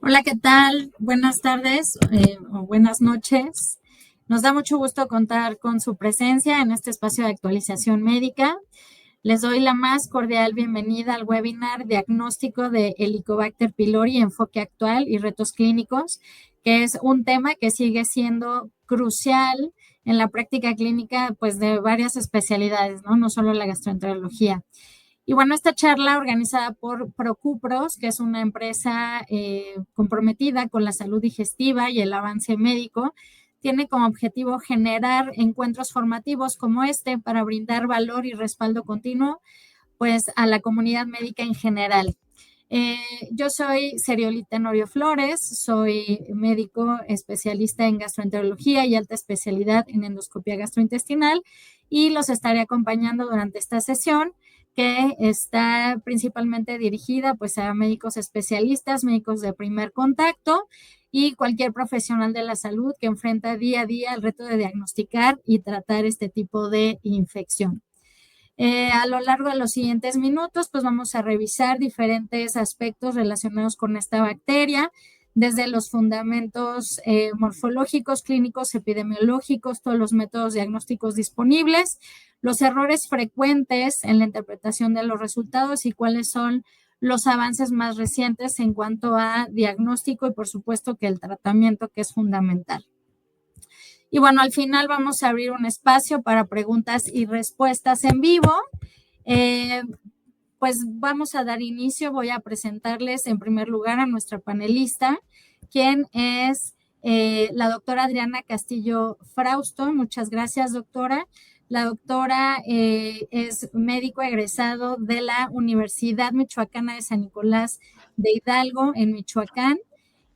Hola, ¿qué tal? Buenas tardes o buenas noches. Nos da mucho gusto contar con su presencia en este espacio de actualización médica. Les doy la más cordial bienvenida al webinar Diagnóstico de Helicobacter pylori, enfoque actual y retos clínicos, que es un tema que sigue siendo crucial en la práctica clínica, pues de varias especialidades, ¿no? No solo la gastroenterología. Y bueno, esta charla organizada por Procupros, que es una empresa comprometida con la salud digestiva y el avance médico, tiene como objetivo generar encuentros formativos como este para brindar valor y respaldo continuo, pues, a la comunidad médica en general. Eh, yo soy Seriolita Norio Flores, soy médico especialista en gastroenterología y alta especialidad en endoscopia gastrointestinal y los estaré acompañando durante esta sesión que está principalmente dirigida pues a médicos especialistas, médicos de primer contacto y cualquier profesional de la salud que enfrenta día a día el reto de diagnosticar y tratar este tipo de infección. A lo largo de los siguientes minutos, pues vamos a revisar diferentes aspectos relacionados con esta bacteria, desde los fundamentos morfológicos, clínicos, epidemiológicos, todos los métodos diagnósticos disponibles, los errores frecuentes en la interpretación de los resultados y cuáles son los avances más recientes en cuanto a diagnóstico y por supuesto que el tratamiento que es fundamental. Y bueno, al final vamos a abrir un espacio para preguntas y respuestas en vivo. Eh, pues vamos a dar inicio. Voy a presentarles en primer lugar a nuestra panelista, quien es la doctora Adriana Castillo Frausto. Muchas gracias, doctora. La doctora es médico egresado de la Universidad Michoacana de San Nicolás de Hidalgo, en Michoacán.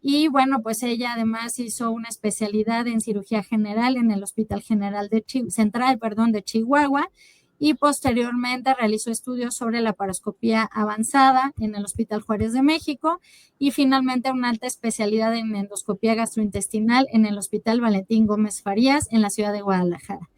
Y bueno, pues ella además hizo una especialidad en cirugía general en el Hospital General Central, de Chihuahua, y posteriormente realizó estudios sobre la paroscopía avanzada en el Hospital Juárez de México y finalmente una alta especialidad en endoscopía gastrointestinal en el Hospital Valentín Gómez Farías en la ciudad de Guadalajara.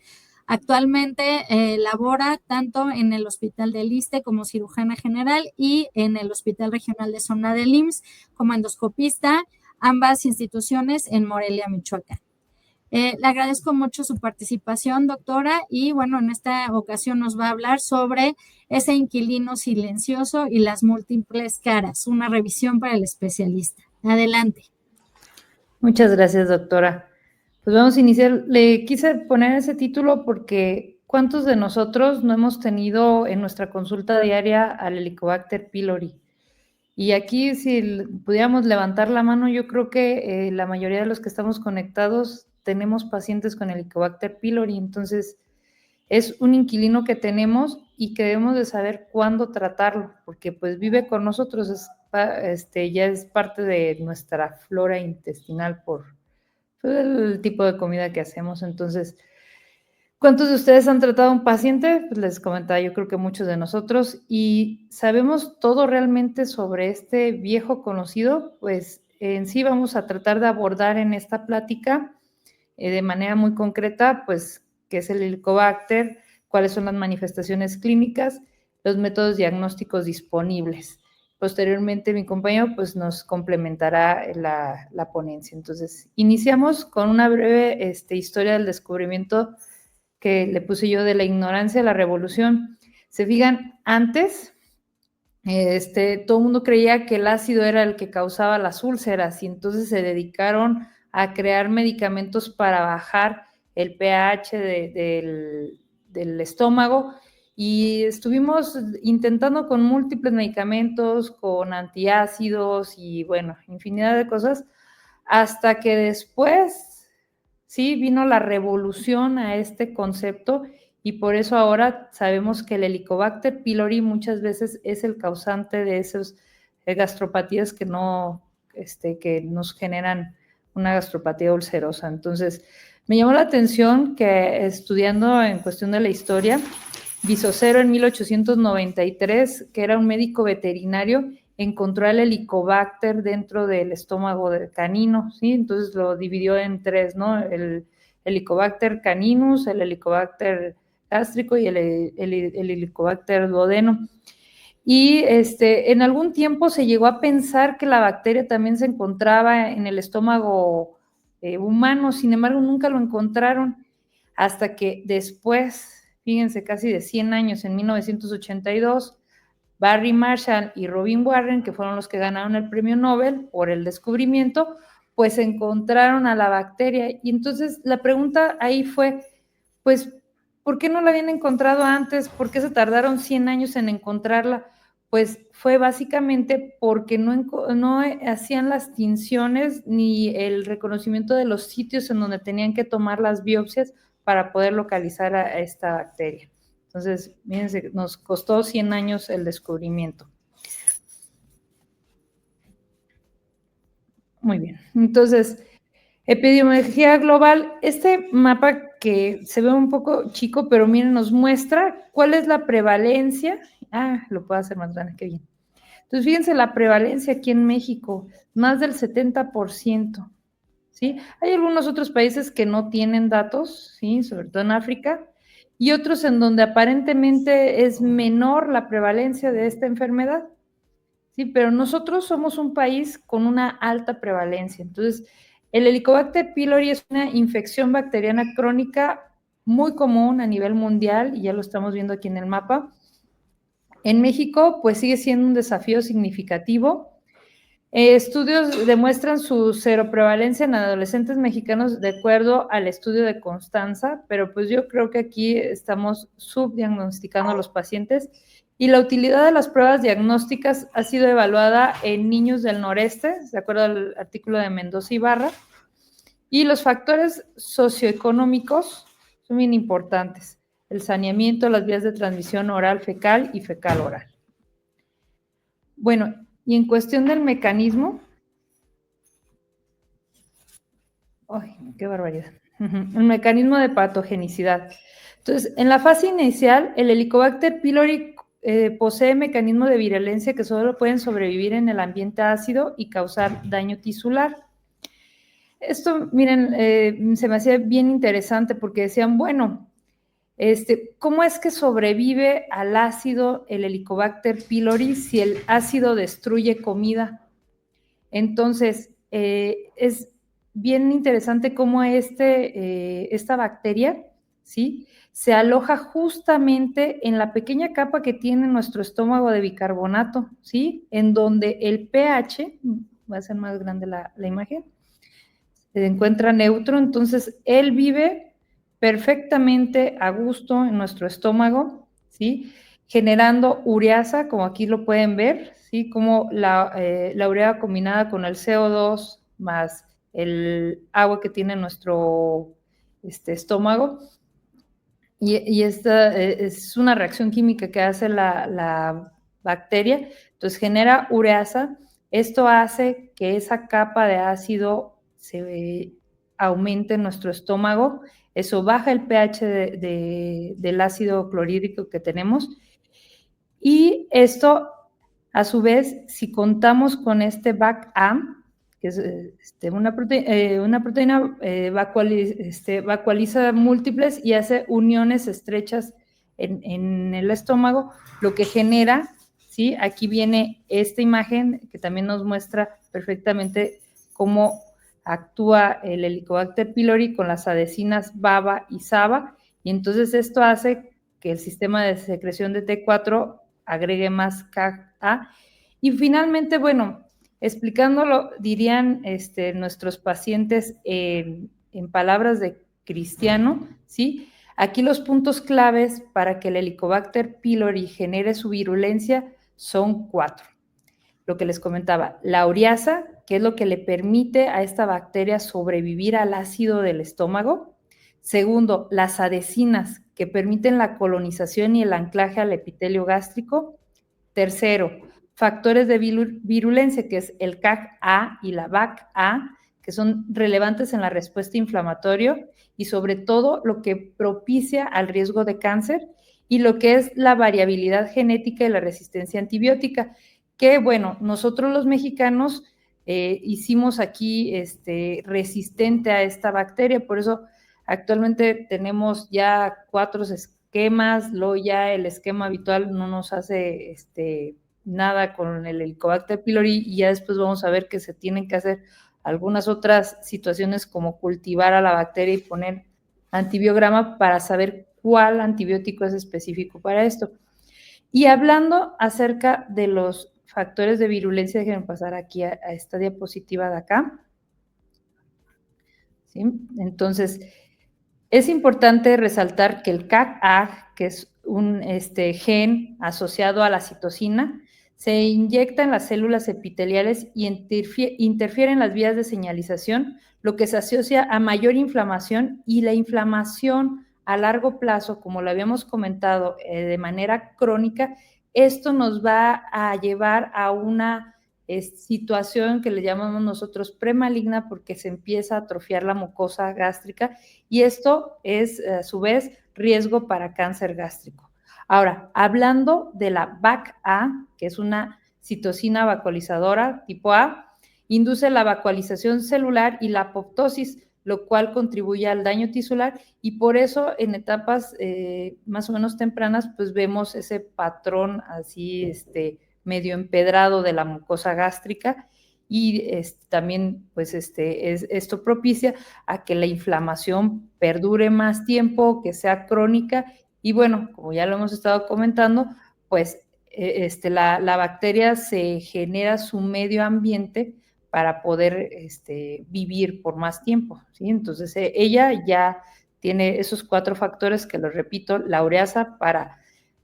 Actualmente labora tanto en el Hospital del Iste como cirujana general y en el Hospital Regional de Zona del IMSS como endoscopista, ambas instituciones en Morelia, Michoacán. Le agradezco mucho su participación, doctora, y bueno, en esta ocasión nos va a hablar sobre ese inquilino silencioso y las múltiples caras, una revisión para el especialista. Adelante. Muchas gracias, doctora. Pues vamos a iniciar. Le quise poner ese título porque ¿cuántos de nosotros no hemos tenido en nuestra consulta diaria al Helicobacter pylori? Y aquí, si pudiéramos levantar la mano, yo creo que la mayoría de los que estamos conectados tenemos pacientes con Helicobacter pylori. Entonces, es un inquilino que tenemos y que debemos de saber cuándo tratarlo, porque pues vive con nosotros, ya es parte de nuestra flora intestinal por el tipo de comida que hacemos. Entonces, ¿cuántos de ustedes han tratado a un paciente? Pues les comentaba, yo creo que muchos de nosotros, y sabemos todo realmente sobre este viejo conocido. Pues en sí vamos a tratar de abordar en esta plática de manera muy concreta, pues, qué es el Helicobacter, cuáles son las manifestaciones clínicas, los métodos diagnósticos disponibles. Posteriormente, mi compañero pues, nos complementará la ponencia. Entonces, iniciamos con una breve historia del descubrimiento que le puse yo de la ignorancia a la revolución. Se fijan, antes todo el mundo creía que el ácido era el que causaba las úlceras y entonces se dedicaron a crear medicamentos para bajar el pH del estómago y estuvimos intentando con múltiples medicamentos, con antiácidos y bueno, infinidad de cosas, hasta que después, sí, vino la revolución a este concepto y por eso ahora sabemos que el Helicobacter pylori muchas veces es el causante de esas gastropatías que nos generan una gastropatía ulcerosa. Entonces, me llamó la atención que estudiando en cuestión de la historia, Visocero en 1893, que era un médico veterinario, encontró el Helicobacter dentro del estómago del canino, ¿sí? Entonces lo dividió en tres, ¿no? El Helicobacter caninus, el Helicobacter gástrico y el Helicobacter duodeno. Y en algún tiempo se llegó a pensar que la bacteria también se encontraba en el estómago humano, sin embargo nunca lo encontraron hasta que después, fíjense, casi de 100 años, en 1982, Barry Marshall y Robin Warren, que fueron los que ganaron el premio Nobel por el descubrimiento, pues encontraron a la bacteria. Y entonces la pregunta ahí fue, pues, ¿por qué no la habían encontrado antes? ¿Por qué se tardaron 100 años en encontrarla? Pues fue básicamente porque no hacían las tinciones ni el reconocimiento de los sitios en donde tenían que tomar las biopsias para poder localizar a esta bacteria. Entonces, fíjense, nos costó 100 años el descubrimiento. Muy bien. Entonces, epidemiología global, este mapa que se ve un poco chico, pero miren, nos muestra cuál es la prevalencia. Lo puedo hacer más grande, qué bien. Entonces, fíjense la prevalencia aquí en México, más del 70%, ¿sí? Hay algunos otros países que no tienen datos, ¿sí? Sobre todo en África, y otros en donde aparentemente es menor la prevalencia de esta enfermedad, ¿sí? Pero nosotros somos un país con una alta prevalencia. Entonces, el Helicobacter pylori es una infección bacteriana crónica muy común a nivel mundial, y ya lo estamos viendo aquí en el mapa. En México, pues sigue siendo un desafío significativo. Estudios demuestran su seroprevalencia en adolescentes mexicanos de acuerdo al estudio de Constanza, pero pues yo creo que aquí estamos subdiagnosticando a los pacientes, y la utilidad de las pruebas diagnósticas ha sido evaluada en niños del noreste, de acuerdo al artículo de Mendoza y Barra, y los factores socioeconómicos son bien importantes: el saneamiento, las vías de transmisión oral fecal y fecal oral. Bueno, y en cuestión del mecanismo, ¡ay, qué barbaridad! El mecanismo de patogenicidad. Entonces, en la fase inicial, el Helicobacter pylori posee mecanismos de virulencia que solo pueden sobrevivir en el ambiente ácido y causar daño tisular. Esto, miren, se me hacía bien interesante porque decían, bueno, ¿cómo es que sobrevive al ácido el Helicobacter pylori si el ácido destruye comida? Entonces, es bien interesante cómo esta bacteria, ¿sí?, se aloja justamente en la pequeña capa que tiene nuestro estómago de bicarbonato, ¿sí?, en donde el pH, va a ser más grande la imagen, se encuentra neutro. Entonces, él vive perfectamente a gusto en nuestro estómago, ¿sí?, generando ureasa, como aquí lo pueden ver, ¿sí?, como la urea combinada con el CO2 más el agua que tiene nuestro estómago. Y esta es una reacción química que hace la bacteria, entonces genera ureasa. Esto hace que esa capa de ácido se aumente en nuestro estómago, eso baja el pH del ácido clorhídrico que tenemos, y esto, a su vez, si contamos con este BAC-A, que es una proteína, vacuoliza múltiples y hace uniones estrechas en el estómago, lo que genera, ¿sí? Aquí viene esta imagen que también nos muestra perfectamente cómo actúa el Helicobacter pylori con las adhesinas BABA y SABA, y entonces esto hace que el sistema de secreción de T4 agregue más Ka. Y finalmente, bueno, explicándolo, dirían nuestros pacientes en palabras de cristiano, ¿sí? Aquí los puntos claves para que el Helicobacter pylori genere su virulencia son 4. Lo que les comentaba, la ureasa, que es lo que le permite a esta bacteria sobrevivir al ácido del estómago. Segundo, las adhesinas, que permiten la colonización y el anclaje al epitelio gástrico. Tercero, factores de virulencia, que es el CAG-A y la BAC-A, que son relevantes en la respuesta inflamatoria y sobre todo lo que propicia al riesgo de cáncer, y lo que es la variabilidad genética y la resistencia antibiótica, que bueno, nosotros los mexicanos hicimos aquí resistente a esta bacteria, por eso actualmente tenemos ya esquemas, luego ya el esquema habitual no nos hace nada con el Helicobacter pylori, y ya después vamos a ver que se tienen que hacer algunas otras situaciones como cultivar a la bacteria y poner antibiograma para saber cuál antibiótico es específico para esto. Y hablando acerca de los factores de virulencia, déjenme pasar aquí a esta diapositiva de acá. ¿Sí? Entonces, es importante resaltar que el CAC-A, que es un gen asociado a la citosina, se inyecta en las células epiteliales y interfiere en las vías de señalización, lo que se asocia a mayor inflamación, y la inflamación a largo plazo, como lo habíamos comentado, de manera crónica, esto nos va a llevar a una situación que le llamamos nosotros premaligna, porque se empieza a atrofiar la mucosa gástrica, y esto es a su vez riesgo para cáncer gástrico. Ahora, hablando de la BAC-A, que es una citosina vacuolizadora tipo A, induce la vacuolización celular y la apoptosis, lo cual contribuye al daño tisular, y por eso en etapas más o menos tempranas pues vemos ese patrón así medio empedrado de la mucosa gástrica, y también pues esto propicia a que la inflamación perdure más tiempo, que sea crónica, y bueno, como ya lo hemos estado comentando, pues la bacteria se genera su medio ambiente para poder vivir por más tiempo, ¿sí? Entonces ella ya tiene esos 4 factores que los repito: la ureasa para,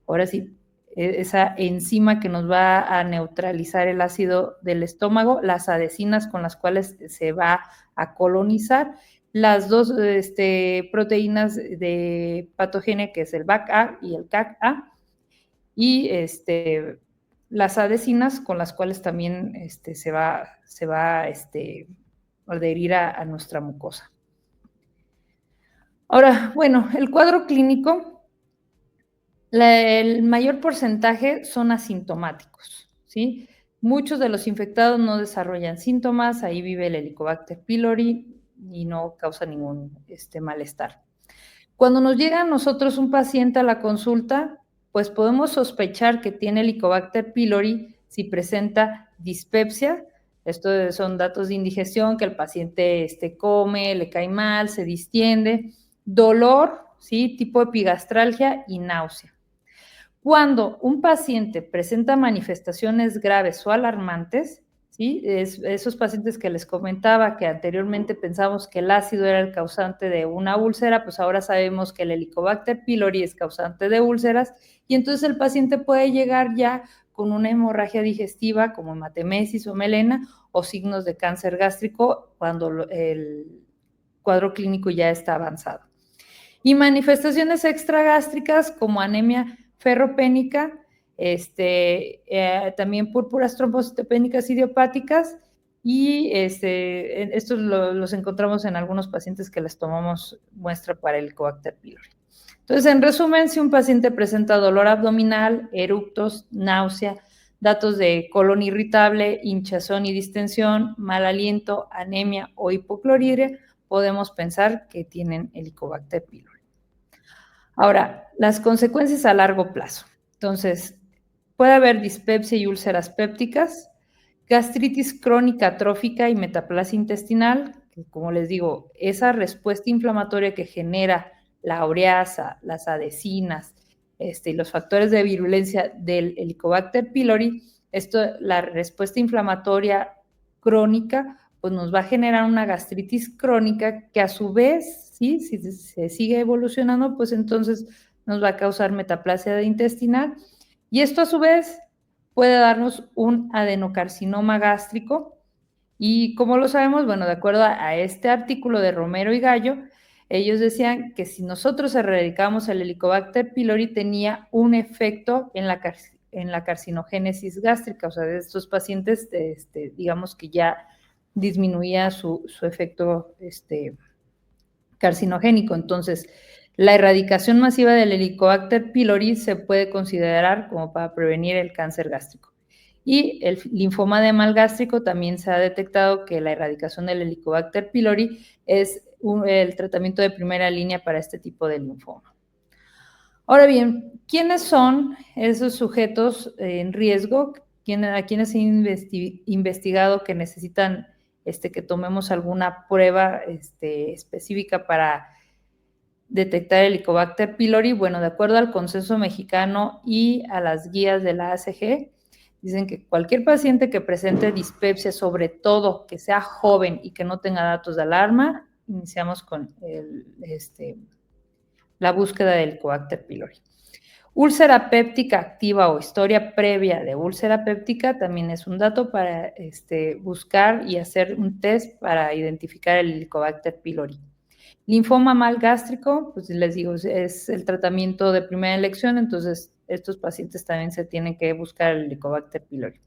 ahora sí, esa enzima que nos va a neutralizar el ácido del estómago, las adhesinas con las cuales se va a colonizar, las 2 proteínas de patogenia, que es el BAC-A y el CAC-A, y las adhesinas con las cuales también se va a adherir a nuestra mucosa. Ahora, bueno, el cuadro clínico, el mayor porcentaje son asintomáticos, ¿sí? Muchos de los infectados no desarrollan síntomas, ahí vive el Helicobacter pylori y no causa ningún malestar. Cuando nos llega a nosotros un paciente a la consulta, pues podemos sospechar que tiene Helicobacter pylori si presenta dispepsia. Estos son datos de indigestión, que el paciente come, le cae mal, se distiende, dolor, ¿sí? Tipo epigastralgia y náusea. Cuando un paciente presenta manifestaciones graves o alarmantes, ¿sí? Esos pacientes que les comentaba que anteriormente pensamos que el ácido era el causante de una úlcera, pues ahora sabemos que el Helicobacter pylori es causante de úlceras, y entonces el paciente puede llegar ya con una hemorragia digestiva como hematemesis o melena, o signos de cáncer gástrico cuando el cuadro clínico ya está avanzado. Y manifestaciones extragástricas como anemia ferropénica, también púrpuras trombocitopénicas idiopáticas, y estos los encontramos en algunos pacientes que les tomamos muestra para el Helicobacter pylori. Entonces, en resumen, si un paciente presenta dolor abdominal, eructos, náusea, datos de colon irritable, hinchazón y distensión, mal aliento, anemia o hipocloridria, podemos pensar que tienen Helicobacter pylori. Ahora, las consecuencias a largo plazo. Entonces, puede haber dispepsia y úlceras pépticas, gastritis crónica atrófica y metaplasia intestinal, que, como les digo, esa respuesta inflamatoria que genera la ureasa, las adhesinas y los factores de virulencia del Helicobacter pylori, la respuesta inflamatoria crónica, pues nos va a generar una gastritis crónica que a su vez, ¿sí? Si se sigue evolucionando, pues entonces nos va a causar metaplasia intestinal, y esto a su vez puede darnos un adenocarcinoma gástrico. Y como lo sabemos, bueno, de acuerdo a este artículo de Romero y Gallo, ellos decían que si nosotros erradicamos el Helicobacter pylori tenía un efecto en la carcinogénesis gástrica, o sea, de estos pacientes, digamos que ya disminuía su efecto carcinogénico. Entonces, la erradicación masiva del Helicobacter pylori se puede considerar como para prevenir el cáncer gástrico. Y el linfoma de mal gástrico también se ha detectado que la erradicación del Helicobacter pylori es el tratamiento de primera línea para este tipo de linfoma. Ahora bien, ¿quiénes son esos sujetos en riesgo? ¿A quienes he investigado que necesitan que tomemos alguna prueba específica para detectar el Helicobacter pylori? Bueno, de acuerdo al Consenso Mexicano y a las guías de la ACG, dicen que cualquier paciente que presente dispepsia, sobre todo que sea joven y que no tenga datos de alarma, iniciamos con la búsqueda del Helicobacter pylori. Úlcera péptica activa o historia previa de úlcera péptica también es un dato para buscar y hacer un test para identificar el Helicobacter pylori. Linfoma mal gástrico, pues les digo, es el tratamiento de primera elección, entonces estos pacientes también se tienen que buscar el Helicobacter pylori.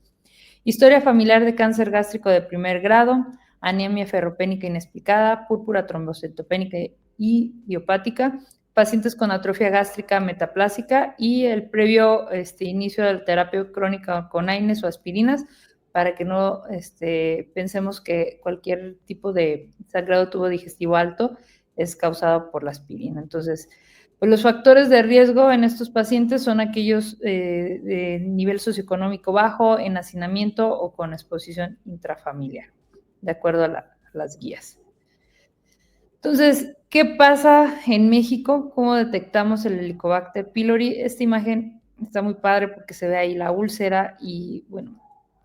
Historia familiar de cáncer gástrico de primer grado, anemia ferropénica inexplicada, púrpura trombocitopénica y idiopática, pacientes con atrofia gástrica metaplásica y el previo inicio de la terapia crónica con AINES o aspirinas, para que no pensemos que cualquier tipo de sangrado tubo digestivo alto es causado por la aspirina. Entonces, pues los factores de riesgo en estos pacientes son aquellos de nivel socioeconómico bajo, en hacinamiento o con exposición intrafamiliar, de acuerdo a las guías. Entonces, ¿qué pasa en México? ¿Cómo detectamos el Helicobacter pylori? Esta imagen está muy padre porque se ve ahí la úlcera y, bueno,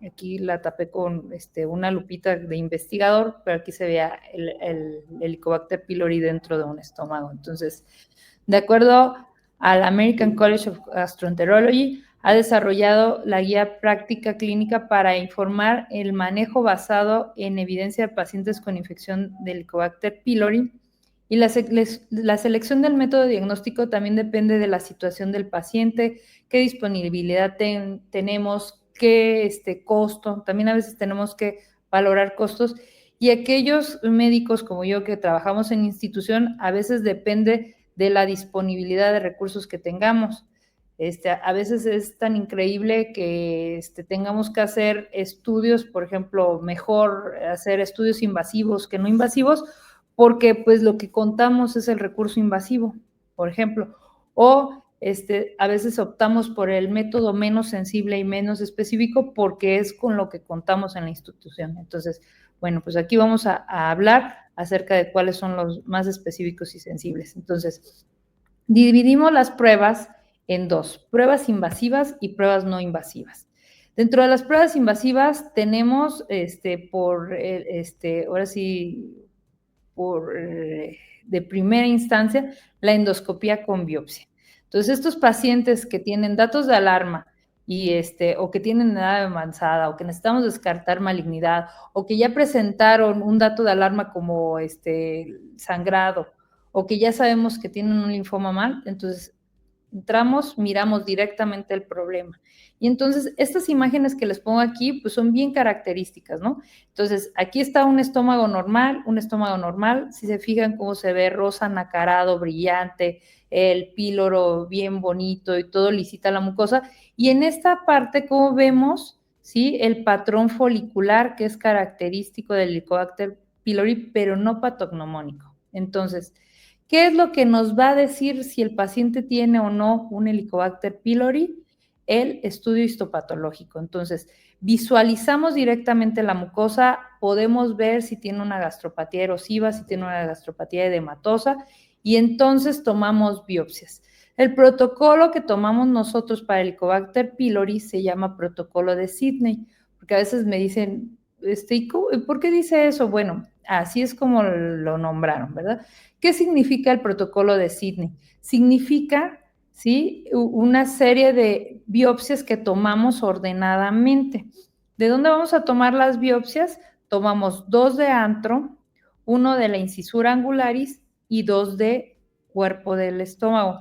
aquí la tapé con una lupita de investigador, pero aquí se ve el Helicobacter pylori dentro de un estómago. Entonces, de acuerdo al American College of Gastroenterology, ha desarrollado la guía práctica clínica para informar el manejo basado en evidencia de pacientes con infección del Helicobacter pylori, y la selección del método diagnóstico también depende de la situación del paciente, qué disponibilidad tenemos, qué costo. También a veces tenemos que valorar costos, y aquellos médicos como yo que trabajamos en institución, a veces depende de la disponibilidad de recursos que tengamos. A veces es tan increíble que tengamos que hacer estudios, por ejemplo, mejor hacer estudios invasivos que no invasivos, porque pues lo que contamos es el recurso invasivo, por ejemplo, o a veces optamos por el método menos sensible y menos específico porque es con lo que contamos en la institución. Entonces, bueno, pues aquí vamos a hablar acerca de cuáles son los más específicos y sensibles. Entonces, dividimos las pruebas en dos: pruebas invasivas y pruebas no invasivas. Dentro de las pruebas invasivas tenemos ahora sí, de primera instancia, la endoscopía con biopsia. Entonces, estos pacientes que tienen datos de alarma y o que tienen edad avanzada, o que necesitamos descartar malignidad, o que ya presentaron un dato de alarma como sangrado, o que ya sabemos que tienen un linfoma mal, entonces entramos, miramos directamente el problema. Y entonces, estas imágenes que les pongo aquí, pues son bien características, ¿no? Entonces, aquí está un estómago normal, si se fijan cómo se ve rosa, nacarado, brillante, el píloro bien bonito y todo lisita la mucosa. Y en esta parte, como vemos, ¿sí? El patrón folicular que es característico del Helicobacter pylori, pero no patognomónico. Entonces, ¿qué es lo que nos va a decir si el paciente tiene o no un Helicobacter pylori? El estudio histopatológico. Entonces, visualizamos directamente la mucosa, podemos ver si tiene una gastropatía erosiva, si tiene una gastropatía edematosa, y entonces tomamos biopsias. El protocolo que tomamos nosotros para el Helicobacter pylori se llama protocolo de Sidney, porque a veces me dicen, ¿por qué dice eso? Bueno, así es como lo nombraron, ¿verdad? ¿Qué significa el protocolo de Sidney? Significa, ¿sí?, una serie de biopsias que tomamos ordenadamente. ¿De dónde vamos a tomar las biopsias? Tomamos 2 de antro, 1 de la incisura angularis y 2 de cuerpo del estómago.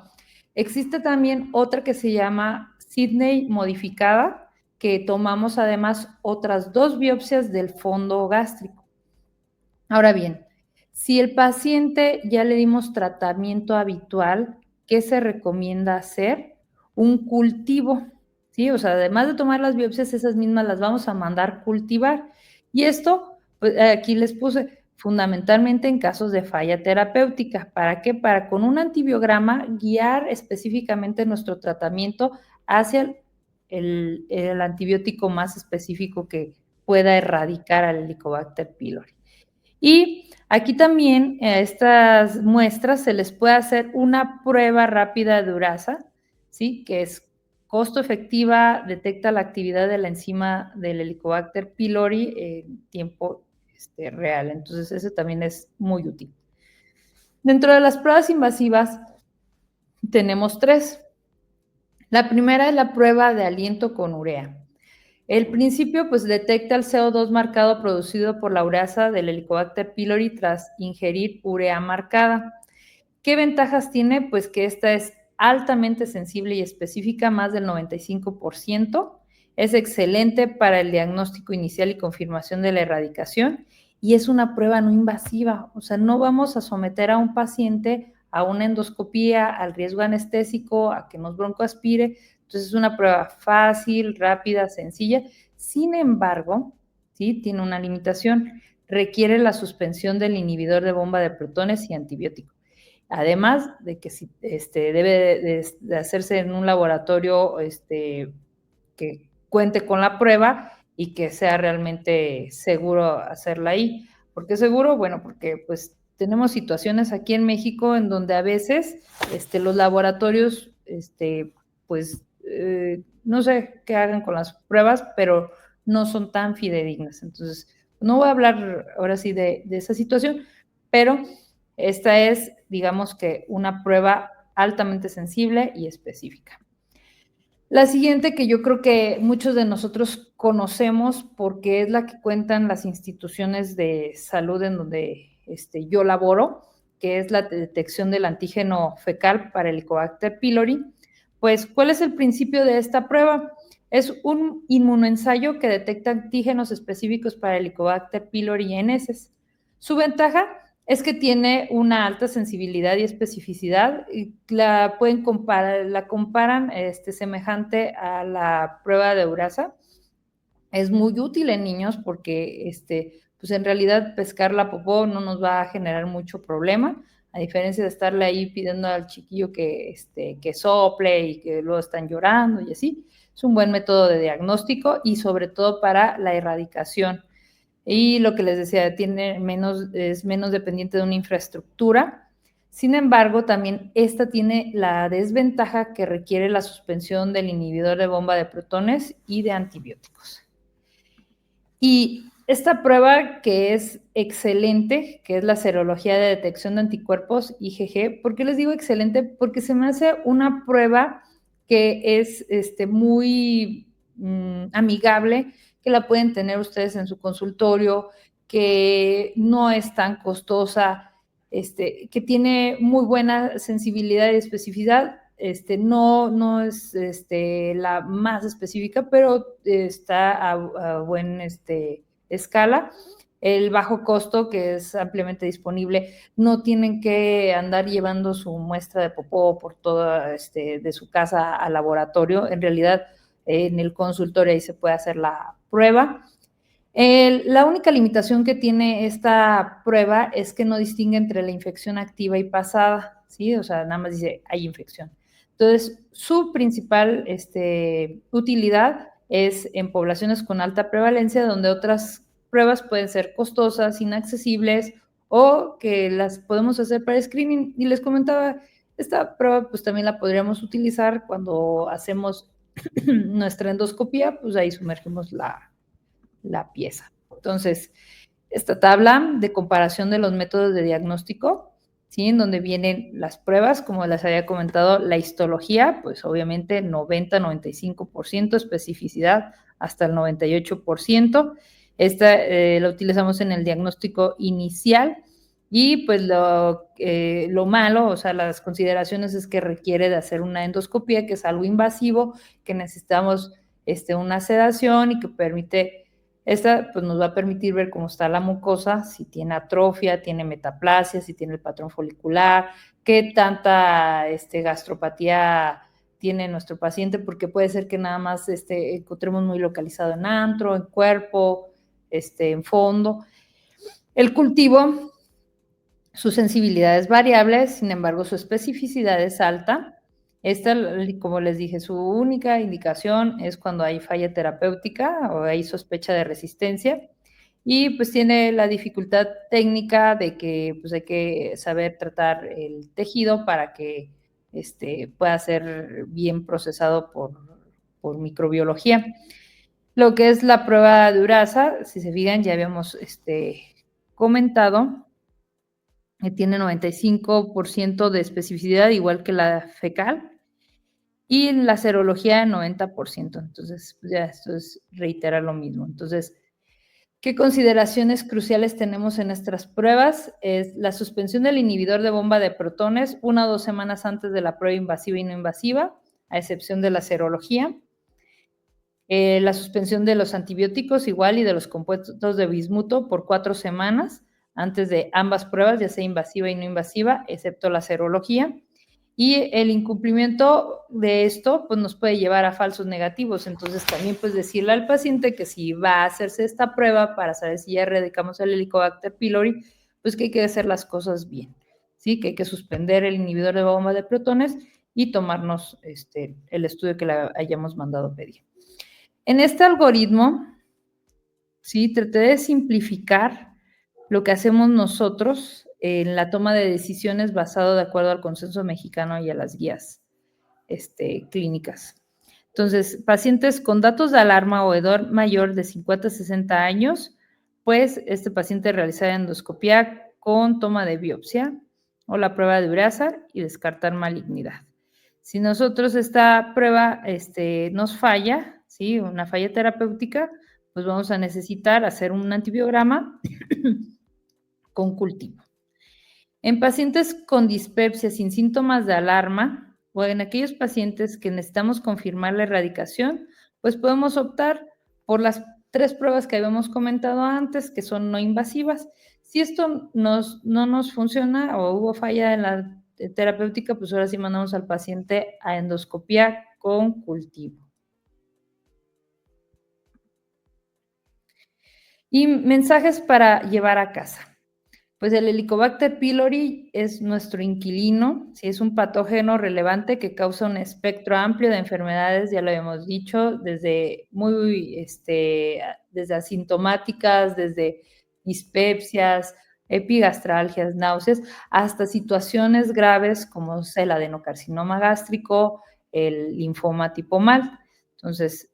Existe también otra que se llama Sidney modificada, que tomamos además otras 2 biopsias del fondo gástrico. Ahora bien, si el paciente ya le dimos tratamiento habitual, ¿qué se recomienda hacer? Un cultivo, ¿sí? O sea, además de tomar las biopsias, esas mismas las vamos a mandar cultivar. Y esto, pues aquí les puse, fundamentalmente en casos de falla terapéutica. ¿Para qué? Para con un antibiograma guiar específicamente nuestro tratamiento hacia el antibiótico más específico que pueda erradicar al Helicobacter pylori. Y aquí también a estas muestras se les puede hacer una prueba rápida de urasa, ¿sí? Que es costo efectiva, detecta la actividad de la enzima del Helicobacter pylori en tiempo real. Entonces, ese también es muy útil. Dentro de las pruebas invasivas tenemos 3. La primera es la prueba de aliento con urea. El principio pues detecta el CO2 marcado producido por la ureasa del Helicobacter pylori tras ingerir urea marcada. ¿Qué ventajas tiene? Pues que esta es altamente sensible y específica, más del 95%. Es excelente para el diagnóstico inicial y confirmación de la erradicación y es una prueba no invasiva. O sea, no vamos a someter a un paciente a una endoscopía, al riesgo anestésico, a que nos broncoaspire. Entonces es una prueba fácil, rápida, sencilla. Sin embargo, ¿sí? Tiene una limitación. Requiere la suspensión del inhibidor de bomba de protones y antibiótico. Además de que debe de hacerse en un laboratorio que cuente con la prueba y que sea realmente seguro hacerla ahí. ¿Por qué seguro? Bueno, porque pues tenemos situaciones aquí en México en donde a veces los laboratorios, pues, no sé qué hagan con las pruebas, pero no son tan fidedignas. Entonces, no voy a hablar ahora sí de esa situación, pero esta es, digamos que, una prueba altamente sensible y específica. La siguiente, que yo creo que muchos de nosotros conocemos porque es la que cuentan las instituciones de salud en donde yo laboro, que es la detección del antígeno fecal para el Helicobacter pylori. Pues, ¿cuál es el principio de esta prueba? Es un inmunoensayo que detecta antígenos específicos para el Helicobacter pylori en heces. Su ventaja es que tiene una alta sensibilidad y especificidad. Y la comparan semejante a la prueba de urasa. Es muy útil en niños porque pues en realidad pescar la popó no nos va a generar mucho problema, a diferencia de estarle ahí pidiendo al chiquillo que sople y que luego están llorando y así. Es un buen método de diagnóstico y sobre todo para la erradicación. Y lo que les decía, es menos dependiente de una infraestructura. Sin embargo, también esta tiene la desventaja que requiere la suspensión del inhibidor de bomba de protones y de antibióticos. Y esta prueba que es excelente, que es la serología de detección de anticuerpos IgG, ¿por qué les digo excelente? Porque se me hace una prueba que es muy amigable, que la pueden tener ustedes en su consultorio, que no es tan costosa, que tiene muy buena sensibilidad y especificidad. No es la más específica, pero está a buen escala. El bajo costo, que es ampliamente disponible, no tienen que andar llevando su muestra de popó por toda de su casa al laboratorio. En realidad, en el consultorio ahí se puede hacer la prueba. La única limitación que tiene esta prueba es que no distingue entre la infección activa y pasada, ¿sí? O sea, nada más dice hay infección. Entonces, su principal utilidad es en poblaciones con alta prevalencia, donde otras pruebas pueden ser costosas, inaccesibles o que las podemos hacer para screening. Y les comentaba, esta prueba pues también la podríamos utilizar cuando hacemos nuestra endoscopía, pues ahí sumergimos la pieza. Entonces, esta tabla de comparación de los métodos de diagnóstico, ¿sí? En donde vienen las pruebas, como les había comentado, la histología, pues obviamente 90-95%, especificidad hasta el 98%. Esta la utilizamos en el diagnóstico inicial y pues lo malo, o sea, las consideraciones es que requiere de hacer una endoscopía, que es algo invasivo, que necesitamos una sedación y que permite esta pues nos va a permitir ver cómo está la mucosa, si tiene atrofia, tiene metaplasia, si tiene el patrón folicular, qué tanta gastropatía tiene nuestro paciente, porque puede ser que nada más encontremos muy localizado en antro, en cuerpo, en fondo. El cultivo, su sensibilidad es variable, sin embargo, su especificidad es alta. Esta, como les dije, su única indicación es cuando hay falla terapéutica o hay sospecha de resistencia. Y pues tiene la dificultad técnica de que pues hay que saber tratar el tejido para que pueda ser bien procesado por microbiología. Lo que es la prueba de Urasa, si se fijan, ya habíamos comentado, tiene 95% de especificidad, igual que la fecal, y la serología 90%. Entonces, ya esto reitera lo mismo. Entonces, ¿qué consideraciones cruciales tenemos en nuestras pruebas? Es la suspensión del inhibidor de bomba de protones 1 o 2 semanas antes de la prueba invasiva y no invasiva, a excepción de la serología. La suspensión de los antibióticos igual y de los compuestos de bismuto por 4 semanas antes de ambas pruebas, ya sea invasiva y no invasiva, excepto la serología. Y el incumplimiento de esto pues nos puede llevar a falsos negativos. Entonces también pues decirle al paciente que si va a hacerse esta prueba para saber si ya erradicamos el Helicobacter pylori, pues que hay que hacer las cosas bien, ¿sí? Que hay que suspender el inhibidor de bomba de protones y tomarnos el estudio que le hayamos mandado pedir. En este algoritmo, ¿sí? Traté de simplificar lo que hacemos nosotros en la toma de decisiones basado de acuerdo al consenso mexicano y a las guías clínicas. Entonces, pacientes con datos de alarma o edad mayor de 50 a 60 años, pues este paciente realizará endoscopía con toma de biopsia o la prueba de Urasa y descartar malignidad. Si nosotros esta prueba nos falla, ¿sí? Una falla terapéutica, pues vamos a necesitar hacer un antibiograma con cultivo. En pacientes con dispepsia sin síntomas de alarma o en aquellos pacientes que necesitamos confirmar la erradicación, pues podemos optar por las 3 pruebas que habíamos comentado antes, que son no invasivas. Si esto no nos funciona o hubo falla en la terapéutica, pues ahora sí mandamos al paciente a endoscopía con cultivo. Y mensajes para llevar a casa. Pues el Helicobacter pylori es nuestro inquilino, ¿sí? Es un patógeno relevante que causa un espectro amplio de enfermedades, ya lo habíamos dicho, desde desde asintomáticas, desde dispepsias, epigastralgias, náuseas, hasta situaciones graves como es el adenocarcinoma gástrico, el linfoma tipo MAL. Entonces,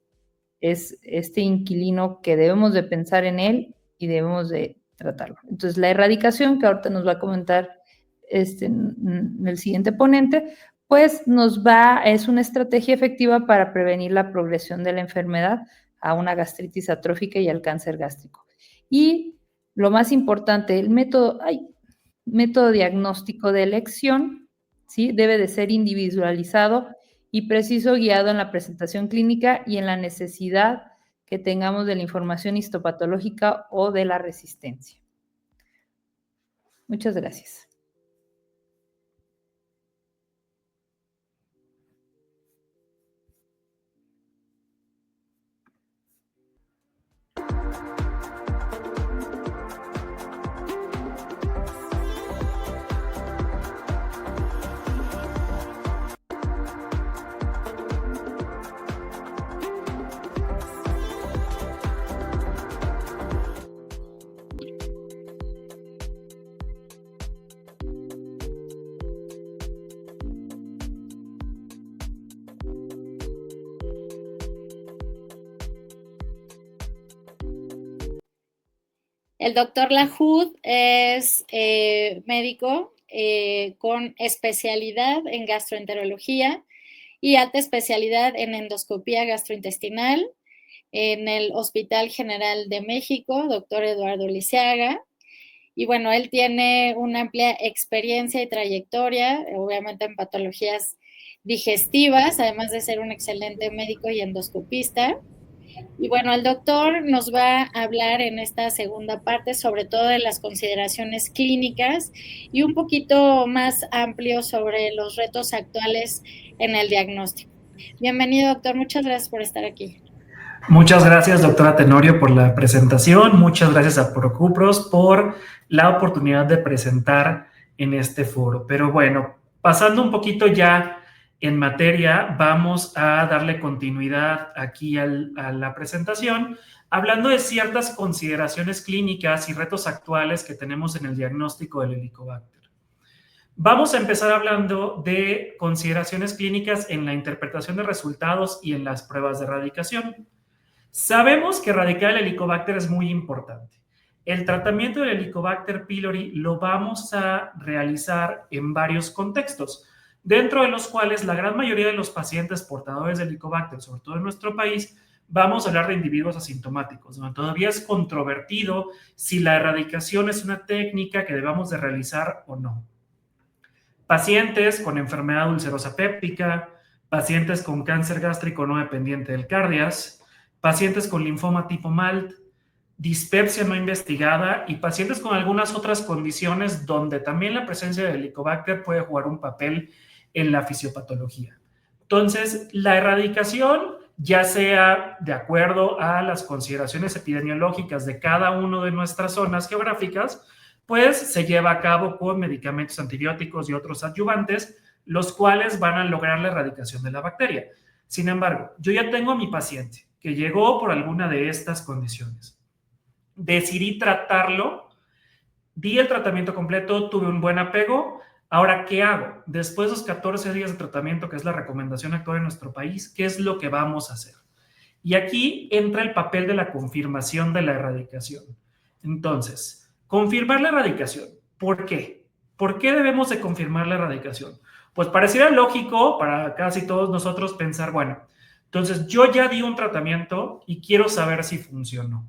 es este inquilino que debemos de pensar en él y debemos de tratarlo. Entonces, la erradicación, que ahorita nos va a comentar en el siguiente ponente, pues es una estrategia efectiva para prevenir la progresión de la enfermedad a una gastritis atrófica y al cáncer gástrico. Y lo más importante, el método diagnóstico de elección, ¿sí? Debe de ser individualizado y preciso, guiado en la presentación clínica y en la necesidad que tengamos de la información histopatológica o de la resistencia. Muchas gracias. El doctor Lahoud es médico con especialidad en gastroenterología y alta especialidad en endoscopía gastrointestinal en el Hospital General de México, doctor Eduardo Lisiaga. Y bueno, él tiene una amplia experiencia y trayectoria, obviamente en patologías digestivas, además de ser un excelente médico y endoscopista. Y bueno, el doctor nos va a hablar en esta segunda parte sobre todo de las consideraciones clínicas y un poquito más amplio sobre los retos actuales en el diagnóstico. Bienvenido, doctor. Muchas gracias por estar aquí. Muchas gracias, doctora Tenorio, por la presentación. Muchas gracias a Procupros por la oportunidad de presentar en este foro. Pero bueno, pasando un poquito ya en materia, vamos a darle continuidad aquí a la presentación, hablando de ciertas consideraciones clínicas y retos actuales que tenemos en el diagnóstico del Helicobacter. Vamos a empezar hablando de consideraciones clínicas en la interpretación de resultados y en las pruebas de erradicación. Sabemos que erradicar el Helicobacter es muy importante. El tratamiento del Helicobacter pylori lo vamos a realizar en varios contextos, dentro de los cuales la gran mayoría de los pacientes portadores de Helicobacter, sobre todo en nuestro país, vamos a hablar de individuos asintomáticos, donde todavía es controvertido si la erradicación es una técnica que debamos de realizar o no. Pacientes con enfermedad ulcerosa péptica, pacientes con cáncer gástrico no dependiente del cardias, pacientes con linfoma tipo MALT, dispepsia no investigada y pacientes con algunas otras condiciones donde también la presencia de Helicobacter puede jugar un papel en la fisiopatología. Entonces, la erradicación, ya sea de acuerdo a las consideraciones epidemiológicas de cada una de nuestras zonas geográficas, pues se lleva a cabo con medicamentos antibióticos y otros adyuvantes, los cuales van a lograr la erradicación de la bacteria. Sin embargo, yo ya tengo a mi paciente que llegó por alguna de estas condiciones. Decidí tratarlo, di el tratamiento completo, tuve un buen apego. Ahora, ¿qué hago? Después de los 14 días de tratamiento, que es la recomendación actual en nuestro país, ¿qué es lo que vamos a hacer? Y aquí entra el papel de la confirmación de la erradicación. Entonces, confirmar la erradicación. ¿Por qué? ¿Por qué debemos de confirmar la erradicación? Pues pareciera lógico para casi todos nosotros pensar, bueno, entonces yo ya di un tratamiento y quiero saber si funcionó.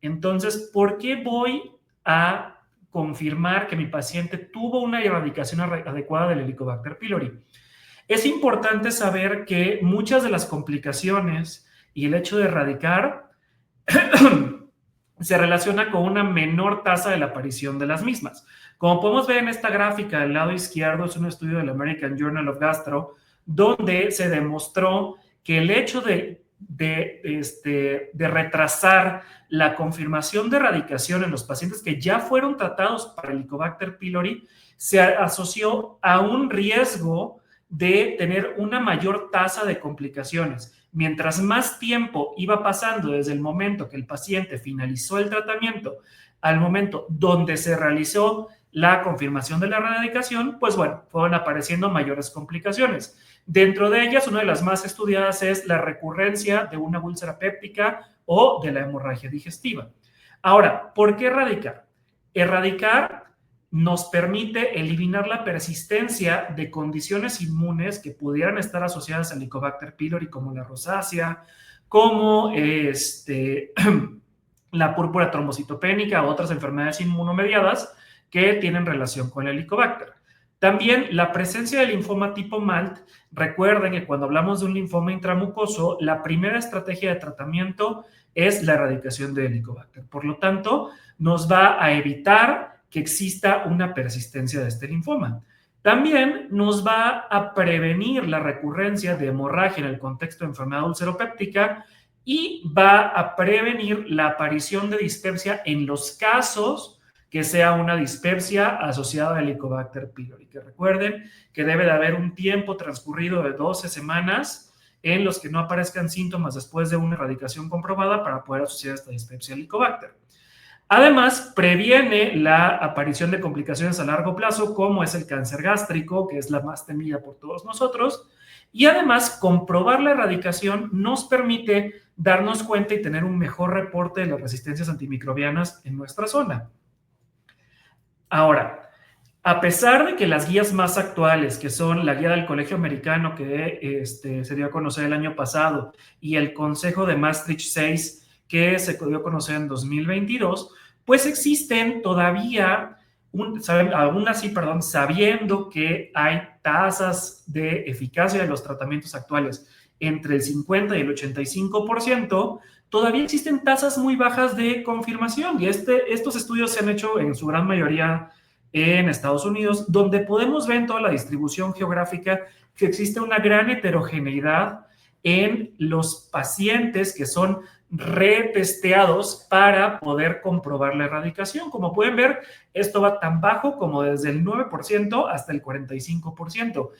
Entonces, ¿por qué voy a confirmar que mi paciente tuvo una erradicación adecuada del Helicobacter pylori? Es importante saber que muchas de las complicaciones y el hecho de erradicar se relaciona con una menor tasa de la aparición de las mismas. Como podemos ver en esta gráfica del lado izquierdo, es un estudio del American Journal of Gastro, donde se demostró que el hecho de retrasar la confirmación de erradicación en los pacientes que ya fueron tratados para Helicobacter pylori se asoció a un riesgo de tener una mayor tasa de complicaciones. Mientras más tiempo iba pasando desde el momento que el paciente finalizó el tratamiento al momento donde se realizó la confirmación de la erradicación, pues bueno, fueron apareciendo mayores complicaciones. Dentro de ellas, una de las más estudiadas es la recurrencia de una úlcera péptica o de la hemorragia digestiva. Ahora, ¿por qué erradicar? Erradicar nos permite eliminar la persistencia de condiciones inmunes que pudieran estar asociadas al Helicobacter pylori, como la rosácea, como la púrpura trombocitopénica o otras enfermedades inmunomediadas que tienen relación con el Helicobacter. También la presencia del linfoma tipo MALT. Recuerden que cuando hablamos de un linfoma intramucoso, la primera estrategia de tratamiento es la erradicación del Helicobacter. Por lo tanto, nos va a evitar que exista una persistencia de este linfoma. También nos va a prevenir la recurrencia de hemorragia en el contexto de enfermedad ulceropéptica y va a prevenir la aparición de dispepsia en los casos que sea una dispepsia asociada al Helicobacter pylori. Que recuerden que debe de haber un tiempo transcurrido de 12 semanas en los que no aparezcan síntomas después de una erradicación comprobada para poder asociar esta dispepsia al Helicobacter. Además, previene la aparición de complicaciones a largo plazo, como es el cáncer gástrico, que es la más temida por todos nosotros. Y además, comprobar la erradicación nos permite darnos cuenta y tener un mejor reporte de las resistencias antimicrobianas en nuestra zona. Ahora, a pesar de que las guías más actuales, que son la guía del Colegio Americano que se dio a conocer el año pasado y el Consejo de Maastricht 6, que se dio a conocer en 2022, pues existen todavía, aún así, sabiendo que hay tasas de eficacia de los tratamientos actuales entre el 50 y el 85%, todavía existen tasas muy bajas de confirmación y estos estudios se han hecho en su gran mayoría en Estados Unidos, donde podemos ver en toda la distribución geográfica que existe una gran heterogeneidad en los pacientes que son retesteados para poder comprobar la erradicación. Como pueden ver, esto va tan bajo como desde el 9% hasta el 45%.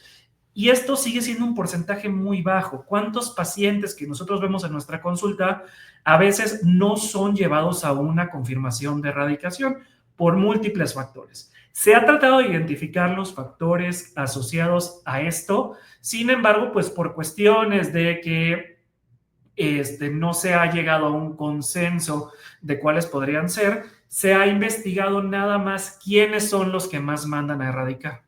Y esto sigue siendo un porcentaje muy bajo. ¿Cuántos pacientes que nosotros vemos en nuestra consulta a veces no son llevados a una confirmación de erradicación por múltiples factores? Se ha tratado de identificar los factores asociados a esto, sin embargo, pues por cuestiones de que no se ha llegado a un consenso de cuáles podrían ser, se ha investigado nada más quiénes son los que más mandan a erradicar.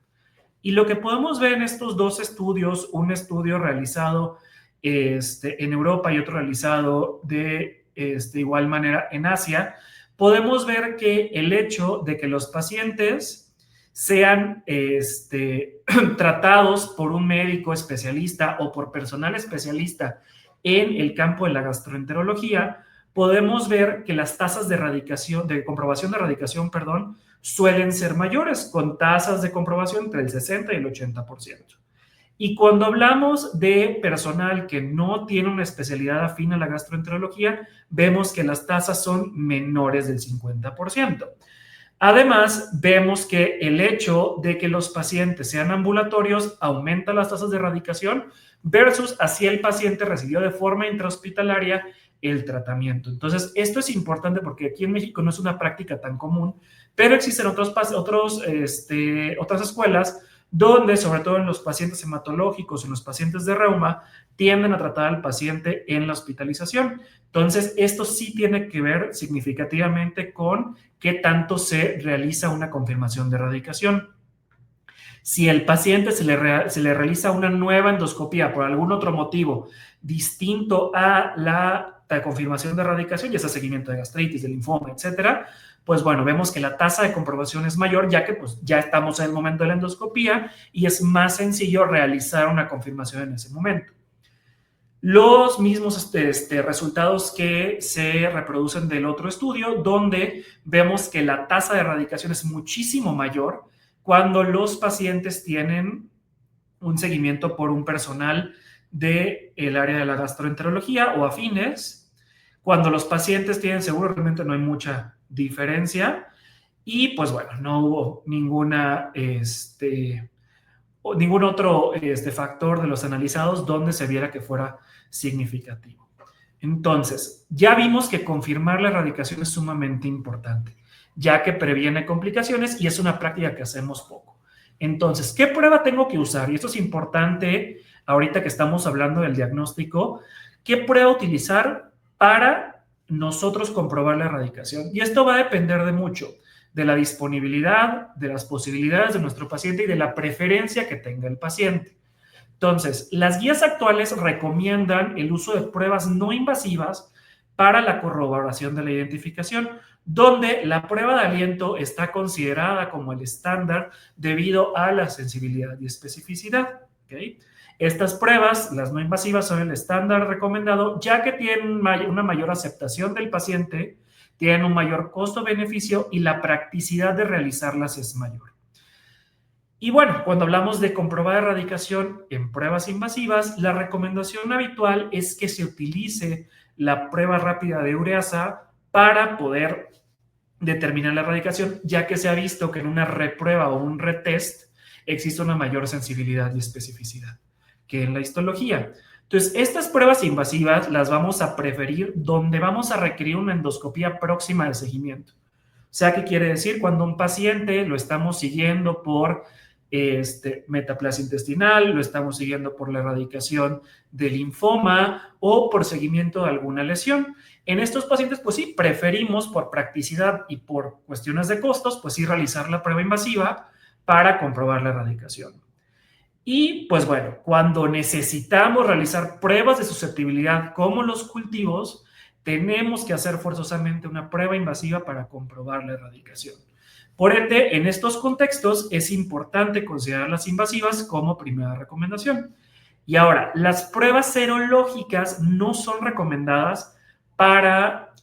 Y lo que podemos ver en estos dos estudios, un estudio realizado en Europa y otro realizado de igual manera en Asia, podemos ver que el hecho de que los pacientes sean tratados por un médico especialista o por personal especialista en el campo de la gastroenterología, podemos ver que las tasas de comprobación de erradicación, suelen ser mayores, con tasas de comprobación entre el 60 y el 80%. Y cuando hablamos de personal que no tiene una especialidad afín a la gastroenterología, vemos que las tasas son menores del 50%. Además, vemos que el hecho de que los pacientes sean ambulatorios aumenta las tasas de erradicación versus así el paciente recibió de forma intrahospitalaria el tratamiento. Entonces, esto es importante porque aquí en México no es una práctica tan común, pero existen otras escuelas donde, sobre todo en los pacientes hematológicos, en los pacientes de reuma, tienden a tratar al paciente en la hospitalización. Entonces, esto sí tiene que ver significativamente con qué tanto se realiza una confirmación de erradicación. Si el paciente se le realiza una nueva endoscopía por algún otro motivo distinto a la confirmación de erradicación, ya sea seguimiento de gastritis, de linfoma, etcétera, pues bueno, vemos que la tasa de comprobación es mayor, ya que pues ya estamos en el momento de la endoscopía y es más sencillo realizar una confirmación en ese momento. Los mismos resultados que se reproducen del otro estudio, donde vemos que la tasa de erradicación es muchísimo mayor cuando los pacientes tienen un seguimiento por un personal del área de la gastroenterología o afines. Cuando los pacientes tienen seguro, realmente no hay mucha diferencia. Y pues bueno, no hubo ningún otro factor de los analizados donde se viera que fuera significativo. Entonces, ya vimos que confirmar la erradicación es sumamente importante, ya que previene complicaciones y es una práctica que hacemos poco. Entonces, ¿qué prueba tengo que usar? Y esto es importante ahorita que estamos hablando del diagnóstico. ¿Qué prueba utilizar para nosotros comprobar la erradicación? Y esto va a depender de mucho, de la disponibilidad, de las posibilidades de nuestro paciente y de la preferencia que tenga el paciente. Entonces, las guías actuales recomiendan el uso de pruebas no invasivas para la corroboración de la identificación, donde la prueba de aliento está considerada como el estándar debido a la sensibilidad y especificidad. ¿Okay? Estas pruebas, las no invasivas, son el estándar recomendado, ya que tienen una mayor aceptación del paciente, tienen un mayor costo-beneficio y la practicidad de realizarlas es mayor. Y bueno, cuando hablamos de comprobar erradicación en pruebas invasivas, la recomendación habitual es que se utilice la prueba rápida de ureasa para poder determinar la erradicación, ya que se ha visto que en una reprueba o un retest existe una mayor sensibilidad y especificidad que en la histología. Entonces, estas pruebas invasivas las vamos a preferir donde vamos a requerir una endoscopía próxima de seguimiento. O sea, ¿qué quiere decir? Cuando un paciente lo estamos siguiendo por metaplasia intestinal, lo estamos siguiendo por la erradicación del linfoma o por seguimiento de alguna lesión. En estos pacientes, pues sí, preferimos por practicidad y por cuestiones de costos, pues sí, realizar la prueba invasiva para comprobar la erradicación. Y pues bueno, cuando necesitamos realizar pruebas de susceptibilidad como los cultivos, tenemos que hacer forzosamente una prueba invasiva para comprobar la erradicación. Por ende, en estos contextos es importante considerar las invasivas como primera recomendación. Y ahora, las pruebas serológicas no son recomendadas para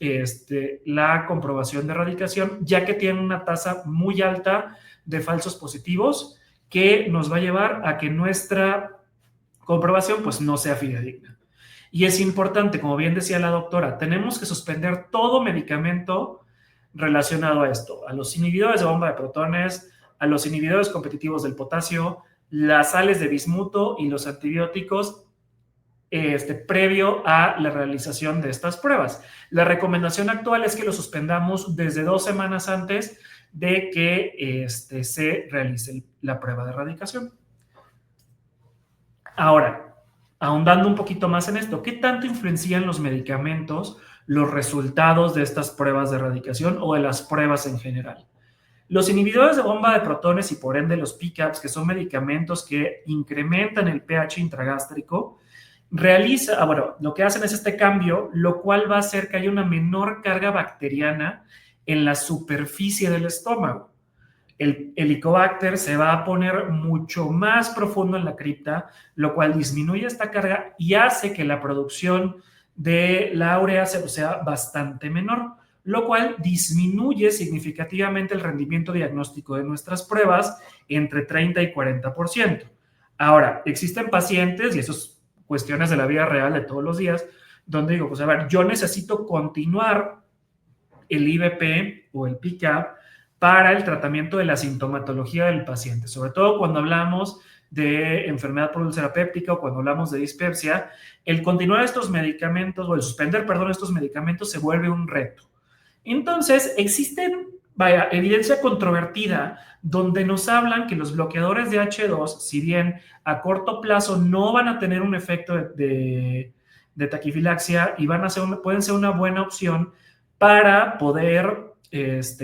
la comprobación de erradicación, ya que tienen una tasa muy alta de falsos positivos que nos va a llevar a que nuestra comprobación pues no sea fidedigna. Y es importante, como bien decía la doctora, tenemos que suspender todo medicamento relacionado a esto, a los inhibidores de bomba de protones, a los inhibidores competitivos del potasio, las sales de bismuto y los antibióticos previo a la realización de estas pruebas. La recomendación actual es que lo suspendamos desde 2 semanas antes de que se realice la prueba de erradicación. Ahora, ahondando un poquito más en esto, ¿qué tanto influencian los medicamentos los resultados de estas pruebas de erradicación o de las pruebas en general? Los inhibidores de bomba de protones y por ende los PCABs, que son medicamentos que incrementan el pH intragástrico, lo que hacen es este cambio, lo cual va a hacer que haya una menor carga bacteriana en la superficie del estómago. El Helicobacter se va a poner mucho más profundo en la cripta, lo cual disminuye esta carga y hace que la producción de la urea sea bastante menor, lo cual disminuye significativamente el rendimiento diagnóstico de nuestras pruebas entre 30 y 40%. Ahora, existen pacientes, y eso es cuestiones de la vida real de todos los días, donde digo, pues a ver, yo necesito continuar el IVP o el PCAB para el tratamiento de la sintomatología del paciente, sobre todo cuando hablamos de enfermedad por úlcera péptica o cuando hablamos de dispepsia, el continuar estos medicamentos o el suspender, estos medicamentos se vuelve un reto. Entonces, existen, evidencia controvertida donde nos hablan que los bloqueadores de H2, si bien a corto plazo no van a tener un efecto de taquifilaxia y pueden ser una buena opción para poder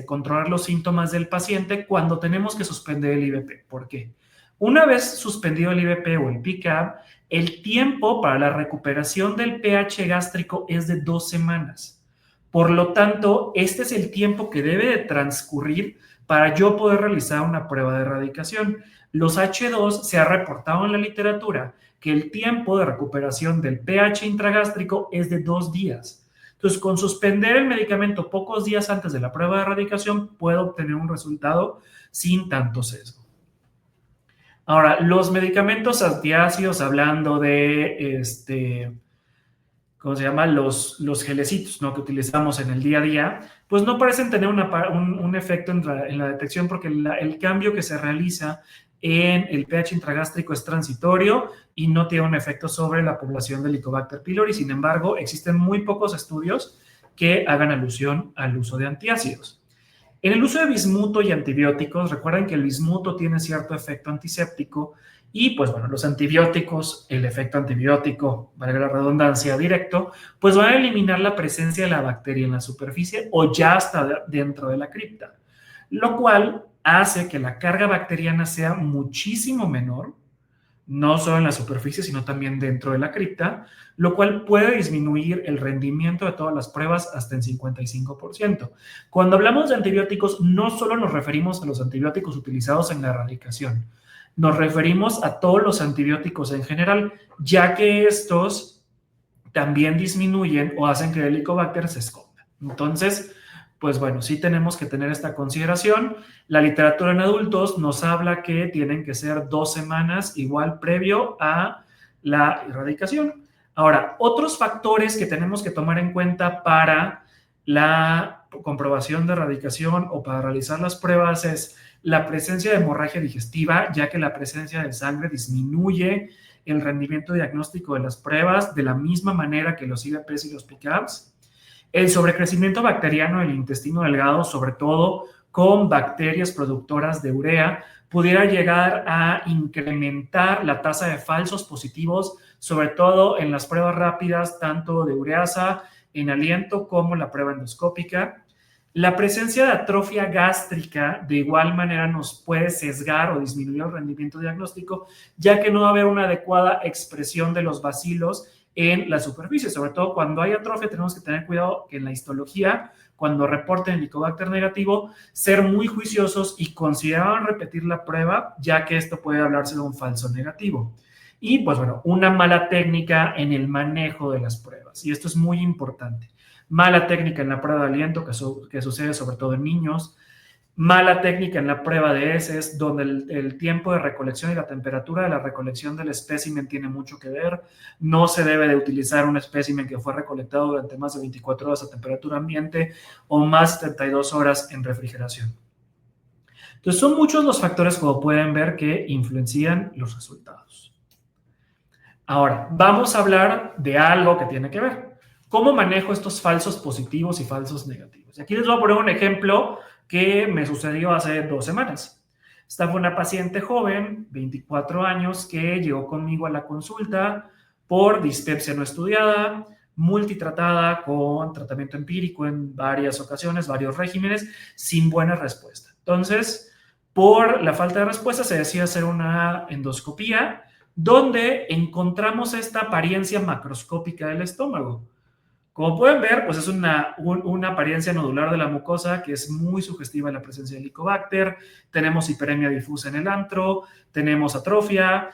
controlar los síntomas del paciente cuando tenemos que suspender el IVP. ¿Por qué? Una vez suspendido el IVP o el PCAB, el tiempo para la recuperación del pH gástrico es de 2 semanas. Por lo tanto, este es el tiempo que debe de transcurrir para yo poder realizar una prueba de erradicación. Los H2 se ha reportado en la literatura que el tiempo de recuperación del pH intragástrico es de 2 días. Entonces, con suspender el medicamento pocos días antes de la prueba de erradicación, puedo obtener un resultado sin tanto sesgo. Ahora, los medicamentos antiácidos, hablando de ¿cómo se llama? Los gelecitos, ¿no?, que utilizamos en el día a día, pues no parecen tener un efecto en la detección porque el cambio que se realiza en el pH intragástrico es transitorio y no tiene un efecto sobre la población de Helicobacter pylori. Sin embargo, existen muy pocos estudios que hagan alusión al uso de antiácidos. En el uso de bismuto y antibióticos, recuerden que el bismuto tiene cierto efecto antiséptico y, pues bueno, los antibióticos, el efecto antibiótico, valga la redundancia, directo, pues van a eliminar la presencia de la bacteria en la superficie o ya hasta dentro de la cripta, lo cual hace que la carga bacteriana sea muchísimo menor, no solo en la superficie, sino también dentro de la cripta, lo cual puede disminuir el rendimiento de todas las pruebas hasta en 55%. Cuando hablamos de antibióticos, no solo nos referimos a los antibióticos utilizados en la erradicación, nos referimos a todos los antibióticos en general, ya que estos también disminuyen o hacen que el Helicobacter se esconda. Entonces, pues bueno, sí tenemos que tener esta consideración. La literatura en adultos nos habla que tienen que ser 2 semanas igual previo a la erradicación. Ahora, otros factores que tenemos que tomar en cuenta para la comprobación de erradicación o para realizar las pruebas es la presencia de hemorragia digestiva, ya que la presencia de sangre disminuye el rendimiento diagnóstico de las pruebas de la misma manera que los IVPs y los PCABs. El sobrecrecimiento bacteriano del intestino delgado, sobre todo con bacterias productoras de urea, pudiera llegar a incrementar la tasa de falsos positivos, sobre todo en las pruebas rápidas, tanto de ureasa en aliento como la prueba endoscópica. La presencia de atrofia gástrica de igual manera nos puede sesgar o disminuir el rendimiento diagnóstico, ya que no va a haber una adecuada expresión de los bacilos en la superficie. Sobre todo cuando hay atrofia tenemos que tener cuidado que en la histología, cuando reporten Helicobacter negativo, ser muy juiciosos y considerar repetir la prueba, ya que esto puede hablarse de un falso negativo. Y pues bueno, una mala técnica en el manejo de las pruebas, y esto es muy importante. Mala técnica en la prueba de aliento, que sucede sobre todo en niños. Mala técnica en la prueba de heces, donde el tiempo de recolección y la temperatura de la recolección del espécimen tiene mucho que ver. No se debe de utilizar un espécimen que fue recolectado durante más de 24 horas a temperatura ambiente o más de 72 horas en refrigeración. Entonces, son muchos los factores, como pueden ver, que influencian los resultados. Ahora, vamos a hablar de algo que tiene que ver. ¿Cómo manejo estos falsos positivos y falsos negativos? Y aquí les voy a poner un ejemplo que me sucedió hace 2 semanas. Esta fue una paciente joven, 24 años, que llegó conmigo a la consulta por dispepsia no estudiada, multitratada con tratamiento empírico en varias ocasiones, varios regímenes, sin buena respuesta. Entonces, por la falta de respuesta, se decidió hacer una endoscopía donde encontramos esta apariencia macroscópica del estómago. Como pueden ver, pues es una apariencia nodular de la mucosa que es muy sugestiva de la presencia de Helicobacter. Tenemos hiperemia difusa en el antro, tenemos atrofia,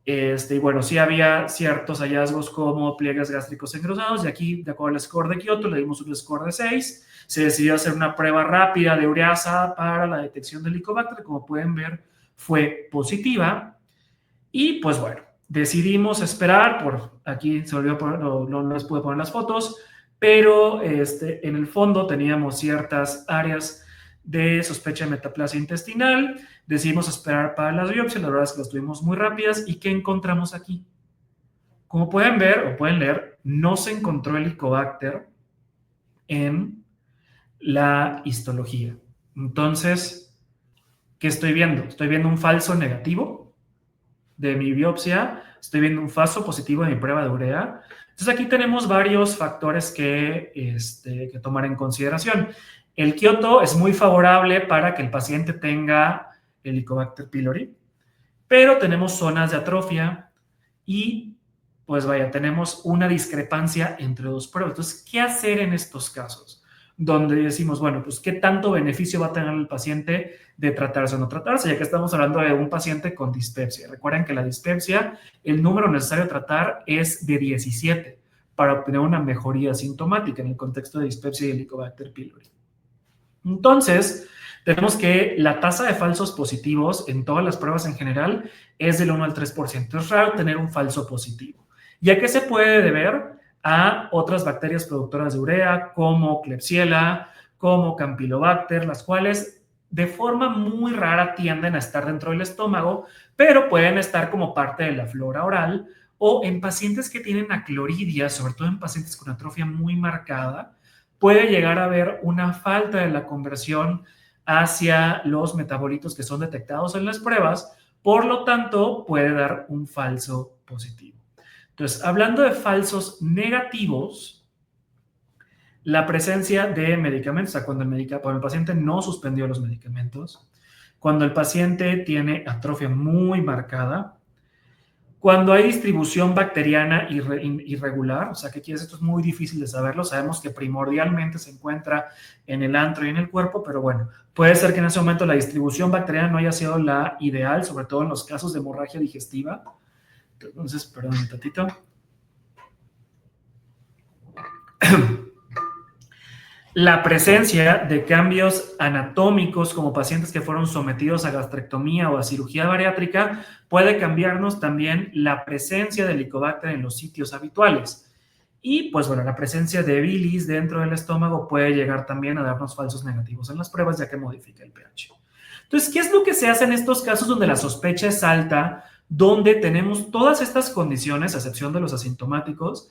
y bueno, sí había ciertos hallazgos como pliegues gástricos engrosados, y aquí, de acuerdo al score de Kyoto, le dimos un score de 6. Se decidió hacer una prueba rápida de ureasa para la detección de Helicobacter. Como pueden ver, fue positiva. Y pues bueno, decidimos esperar, aquí se olvidó poner, no les pude poner las fotos, pero en el fondo teníamos ciertas áreas de sospecha de metaplasia intestinal. Decidimos esperar para las biopsias, la verdad es que las tuvimos muy rápidas. ¿Y qué encontramos aquí? Como pueden ver o pueden leer, no se encontró Helicobacter en la histología. Entonces, ¿qué estoy viendo? Estoy viendo un falso negativo de mi biopsia, estoy viendo un falso positivo de mi prueba de urea. Entonces aquí tenemos varios factores que tomar en consideración. El Kyoto es muy favorable para que el paciente tenga Helicobacter pylori, pero tenemos zonas de atrofia y pues vaya, tenemos una discrepancia entre dos pruebas. Entonces, ¿qué hacer en estos casos? Donde decimos, bueno, pues ¿qué tanto beneficio va a tener el paciente de tratarse o no tratarse? Ya que estamos hablando de un paciente con dispepsia. Recuerden que la dispepsia, el número necesario a tratar es de 17 para obtener una mejoría sintomática en el contexto de dispepsia y Helicobacter pylori. Entonces, tenemos que la tasa de falsos positivos en todas las pruebas en general es del 1 al 3%. Es raro tener un falso positivo. ¿Y a qué se puede deber? A otras bacterias productoras de urea, como Klebsiella, como Campylobacter, las cuales de forma muy rara tienden a estar dentro del estómago, pero pueden estar como parte de la flora oral, o en pacientes que tienen acloridia, sobre todo en pacientes con atrofia muy marcada, puede llegar a haber una falta de la conversión hacia los metabolitos que son detectados en las pruebas, por lo tanto puede dar un falso positivo. Entonces, hablando de falsos negativos, la presencia de medicamentos, o sea, cuando el paciente no suspendió los medicamentos, cuando el paciente tiene atrofia muy marcada, cuando hay distribución bacteriana irregular, o sea, ¿qué quiere decir? Esto es muy difícil de saberlo. Sabemos que primordialmente se encuentra en el antro y en el cuerpo, pero bueno, puede ser que en ese momento la distribución bacteriana no haya sido la ideal, sobre todo en los casos de hemorragia digestiva. Entonces, perdón un tatito. La presencia de cambios anatómicos como pacientes que fueron sometidos a gastrectomía o a cirugía bariátrica puede cambiarnos también la presencia de Helicobacter en los sitios habituales. Y pues bueno, la presencia de bilis dentro del estómago puede llegar también a darnos falsos negativos en las pruebas, ya que modifica el pH. Entonces, ¿qué es lo que se hace en estos casos donde la sospecha es alta, donde tenemos todas estas condiciones, a excepción de los asintomáticos,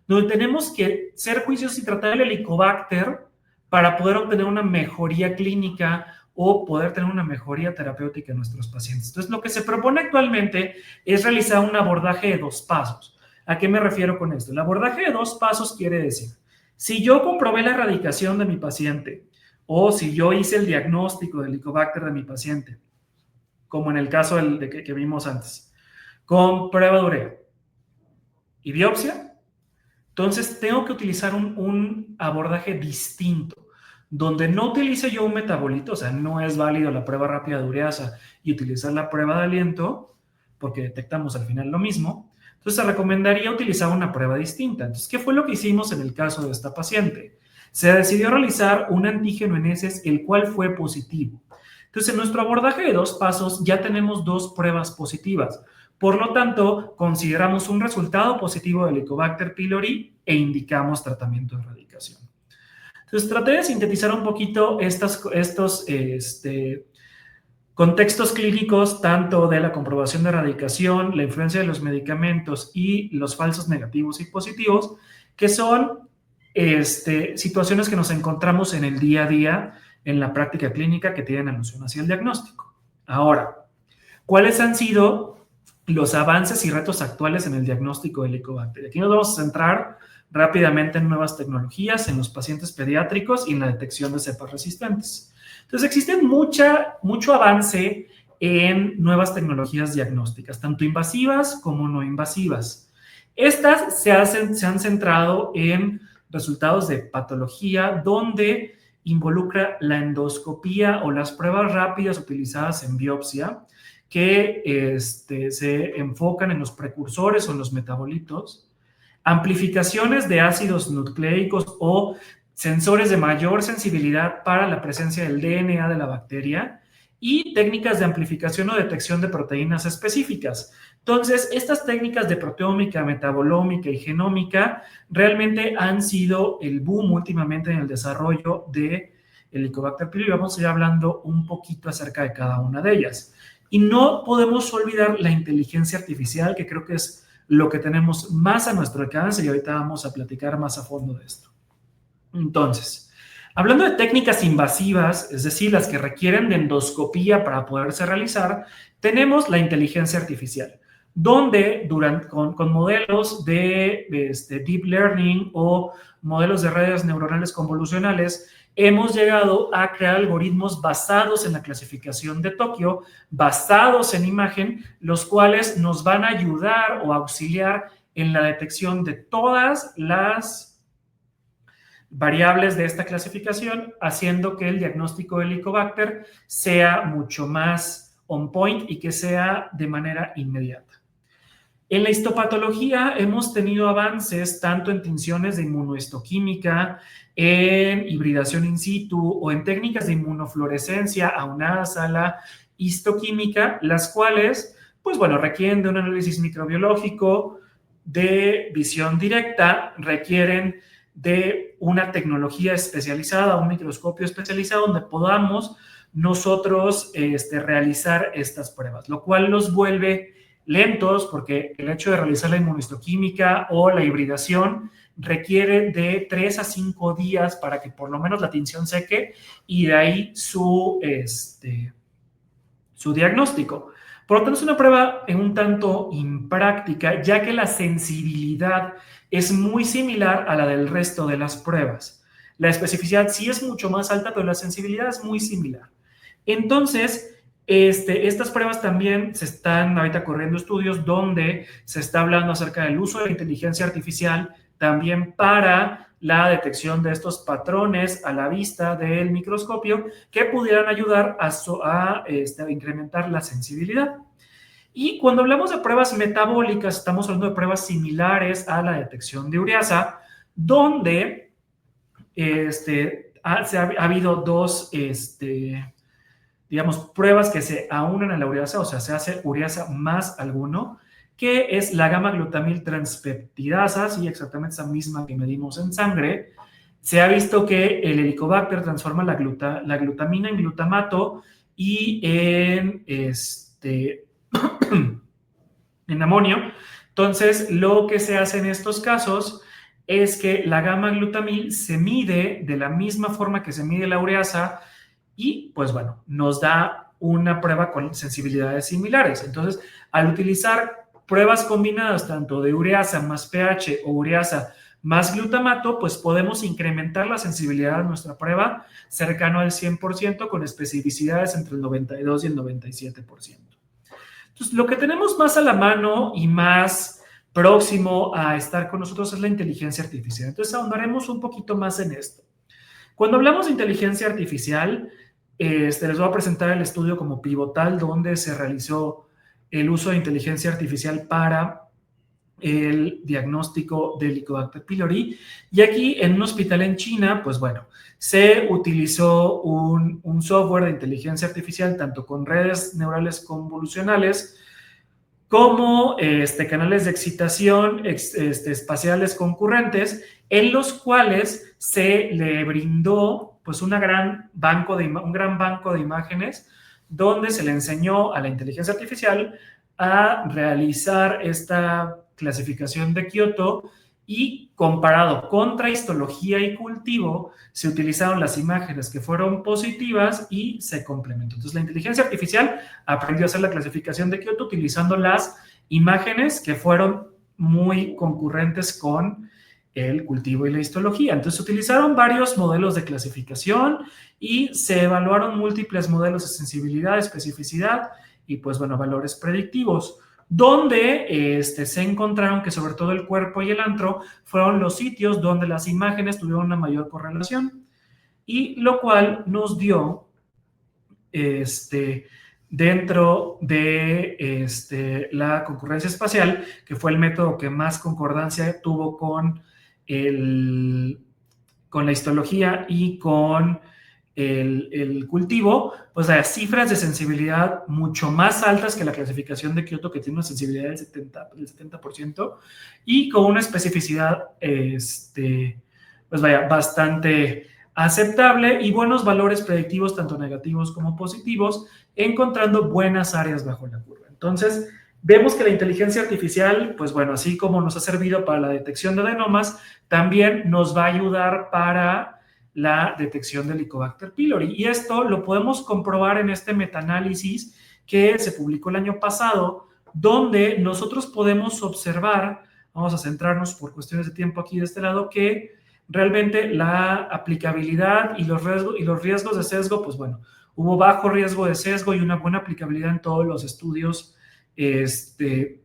donde tenemos que ser juiciosos y tratar el Helicobacter para poder obtener una mejoría clínica o poder tener una mejoría terapéutica en nuestros pacientes? Entonces, lo que se propone actualmente es realizar un abordaje de 2 pasos. ¿A qué me refiero con esto? El abordaje de 2 pasos quiere decir, si yo comprobé la erradicación de mi paciente o si yo hice el diagnóstico del Helicobacter de mi paciente, como en el caso que vimos antes, con prueba de urea y biopsia, entonces tengo que utilizar un abordaje distinto, donde no utilice yo un metabolito, o sea, no es válido la prueba rápida de ureasa y utilizar la prueba de aliento, porque detectamos al final lo mismo. Entonces se recomendaría utilizar una prueba distinta. Entonces, ¿qué fue lo que hicimos en el caso de esta paciente? se decidió realizar un antígeno en heces, el cual fue positivo. Entonces, en nuestro abordaje de 2 pasos ya tenemos 2 pruebas positivas. Por lo tanto, consideramos un resultado positivo de Helicobacter pylori e indicamos tratamiento de erradicación. Entonces, traté de sintetizar un poquito estos contextos clínicos, tanto de la comprobación de erradicación, la influencia de los medicamentos y los falsos negativos y positivos, que son situaciones que nos encontramos en el día a día en la práctica clínica que tienen alusión hacia el diagnóstico. Ahora, ¿cuáles han sido los avances y retos actuales en el diagnóstico de Helicobacter? Aquí nos vamos a centrar rápidamente en nuevas tecnologías, en los pacientes pediátricos y en la detección de cepas resistentes. Entonces, existe mucho avance en nuevas tecnologías diagnósticas, tanto invasivas como no invasivas. Estas se han centrado en resultados de patología donde involucra la endoscopía o las pruebas rápidas utilizadas en biopsia que se enfocan en los precursores o en los metabolitos, amplificaciones de ácidos nucleicos o sensores de mayor sensibilidad para la presencia del DNA de la bacteria y técnicas de amplificación o detección de proteínas específicas. Entonces, estas técnicas de proteómica, metabolómica y genómica realmente han sido el boom últimamente en el desarrollo de Helicobacter pylori. Vamos a ir hablando un poquito acerca de cada una de ellas. Y no podemos olvidar la inteligencia artificial, que creo que es lo que tenemos más a nuestro alcance y ahorita vamos a platicar más a fondo de esto. Entonces, hablando de técnicas invasivas, es decir, las que requieren de endoscopía para poderse realizar, tenemos la inteligencia artificial, donde con modelos de deep learning o modelos de redes neuronales convolucionales, hemos llegado a crear algoritmos basados en la clasificación de Tokio, basados en imagen, los cuales nos van a ayudar o auxiliar en la detección de todas las variables de esta clasificación, haciendo que el diagnóstico de Helicobacter sea mucho más on point y que sea de manera inmediata. En la histopatología hemos tenido avances tanto en tinciones de inmunohistoquímica, en hibridación in situ o en técnicas de inmunofluorescencia aunadas a la histoquímica, las cuales, pues bueno, requieren de un análisis microbiológico, de visión directa, requieren de una tecnología especializada, un microscopio especializado donde podamos nosotros realizar estas pruebas, lo cual los vuelve lentos porque el hecho de realizar la inmunohistoquímica o la hibridación requiere de 3 a 5 días para que por lo menos la tinción seque y de ahí su diagnóstico. Por lo tanto, es una prueba un tanto impráctica, ya que la sensibilidad es muy similar a la del resto de las pruebas. La especificidad sí es mucho más alta, pero la sensibilidad es muy similar. Entonces, estas pruebas también se están ahorita corriendo estudios donde se está hablando acerca del uso de la inteligencia artificial también para la detección de estos patrones a la vista del microscopio que pudieran ayudar a incrementar la sensibilidad. Y cuando hablamos de pruebas metabólicas, estamos hablando de pruebas similares a la detección de ureasa, donde ha habido dos digamos, pruebas que se aunan a la ureasa, o sea, se hace ureasa más alguno, que es la gamma-glutamil transpeptidasa, sí, exactamente esa misma que medimos en sangre. Se ha visto que el Helicobacter transforma la glutamina en glutamato y en amonio. Entonces, lo que se hace en estos casos es que la gamma-glutamil se mide de la misma forma que se mide la ureasa y, pues bueno, nos da una prueba con sensibilidades similares. Entonces, al utilizar pruebas combinadas tanto de ureasa más pH o ureasa más glutamato, pues podemos incrementar la sensibilidad de nuestra prueba cercano al 100% con especificidades entre el 92 y el 97%. Entonces, lo que tenemos más a la mano y más próximo a estar con nosotros es la inteligencia artificial. Entonces, ahondaremos un poquito más en esto. Cuando hablamos de inteligencia artificial, les voy a presentar el estudio como pivotal donde se realizó el uso de inteligencia artificial para el diagnóstico de Helicobacter pylori. Y aquí en un hospital en China, pues bueno, se utilizó un software de inteligencia artificial tanto con redes neurales convolucionales como canales de excitación espaciales concurrentes, en los cuales se le brindó pues un gran banco de imágenes donde se le enseñó a la inteligencia artificial a realizar esta clasificación de Kioto, y comparado contra histología y cultivo, se utilizaron las imágenes que fueron positivas y se complementó. Entonces, la inteligencia artificial aprendió a hacer la clasificación de Kioto utilizando las imágenes que fueron muy concurrentes con el cultivo y la histología. Entonces, se utilizaron varios modelos de clasificación y se evaluaron múltiples modelos de sensibilidad, especificidad y, pues bueno, valores predictivos, donde se encontraron que sobre todo el cuerpo y el antro fueron los sitios donde las imágenes tuvieron una mayor correlación, y lo cual nos dio dentro de la concurrencia espacial, que fue el método que más concordancia tuvo con la histología y con el cultivo, pues hay cifras de sensibilidad mucho más altas que la clasificación de Kioto, que tiene una sensibilidad del 70%, y con una especificidad pues vaya, bastante aceptable, y buenos valores predictivos tanto negativos como positivos, encontrando buenas áreas bajo la curva. Entonces, vemos que la inteligencia artificial, pues bueno, así como nos ha servido para la detección de adenomas, también nos va a ayudar para la detección del Helicobacter pylori. Y esto lo podemos comprobar en este metaanálisis que se publicó el año pasado, donde nosotros podemos observar, vamos a centrarnos por cuestiones de tiempo aquí de este lado, que realmente la aplicabilidad y los riesgos de sesgo, pues bueno, hubo bajo riesgo de sesgo y una buena aplicabilidad en todos los estudios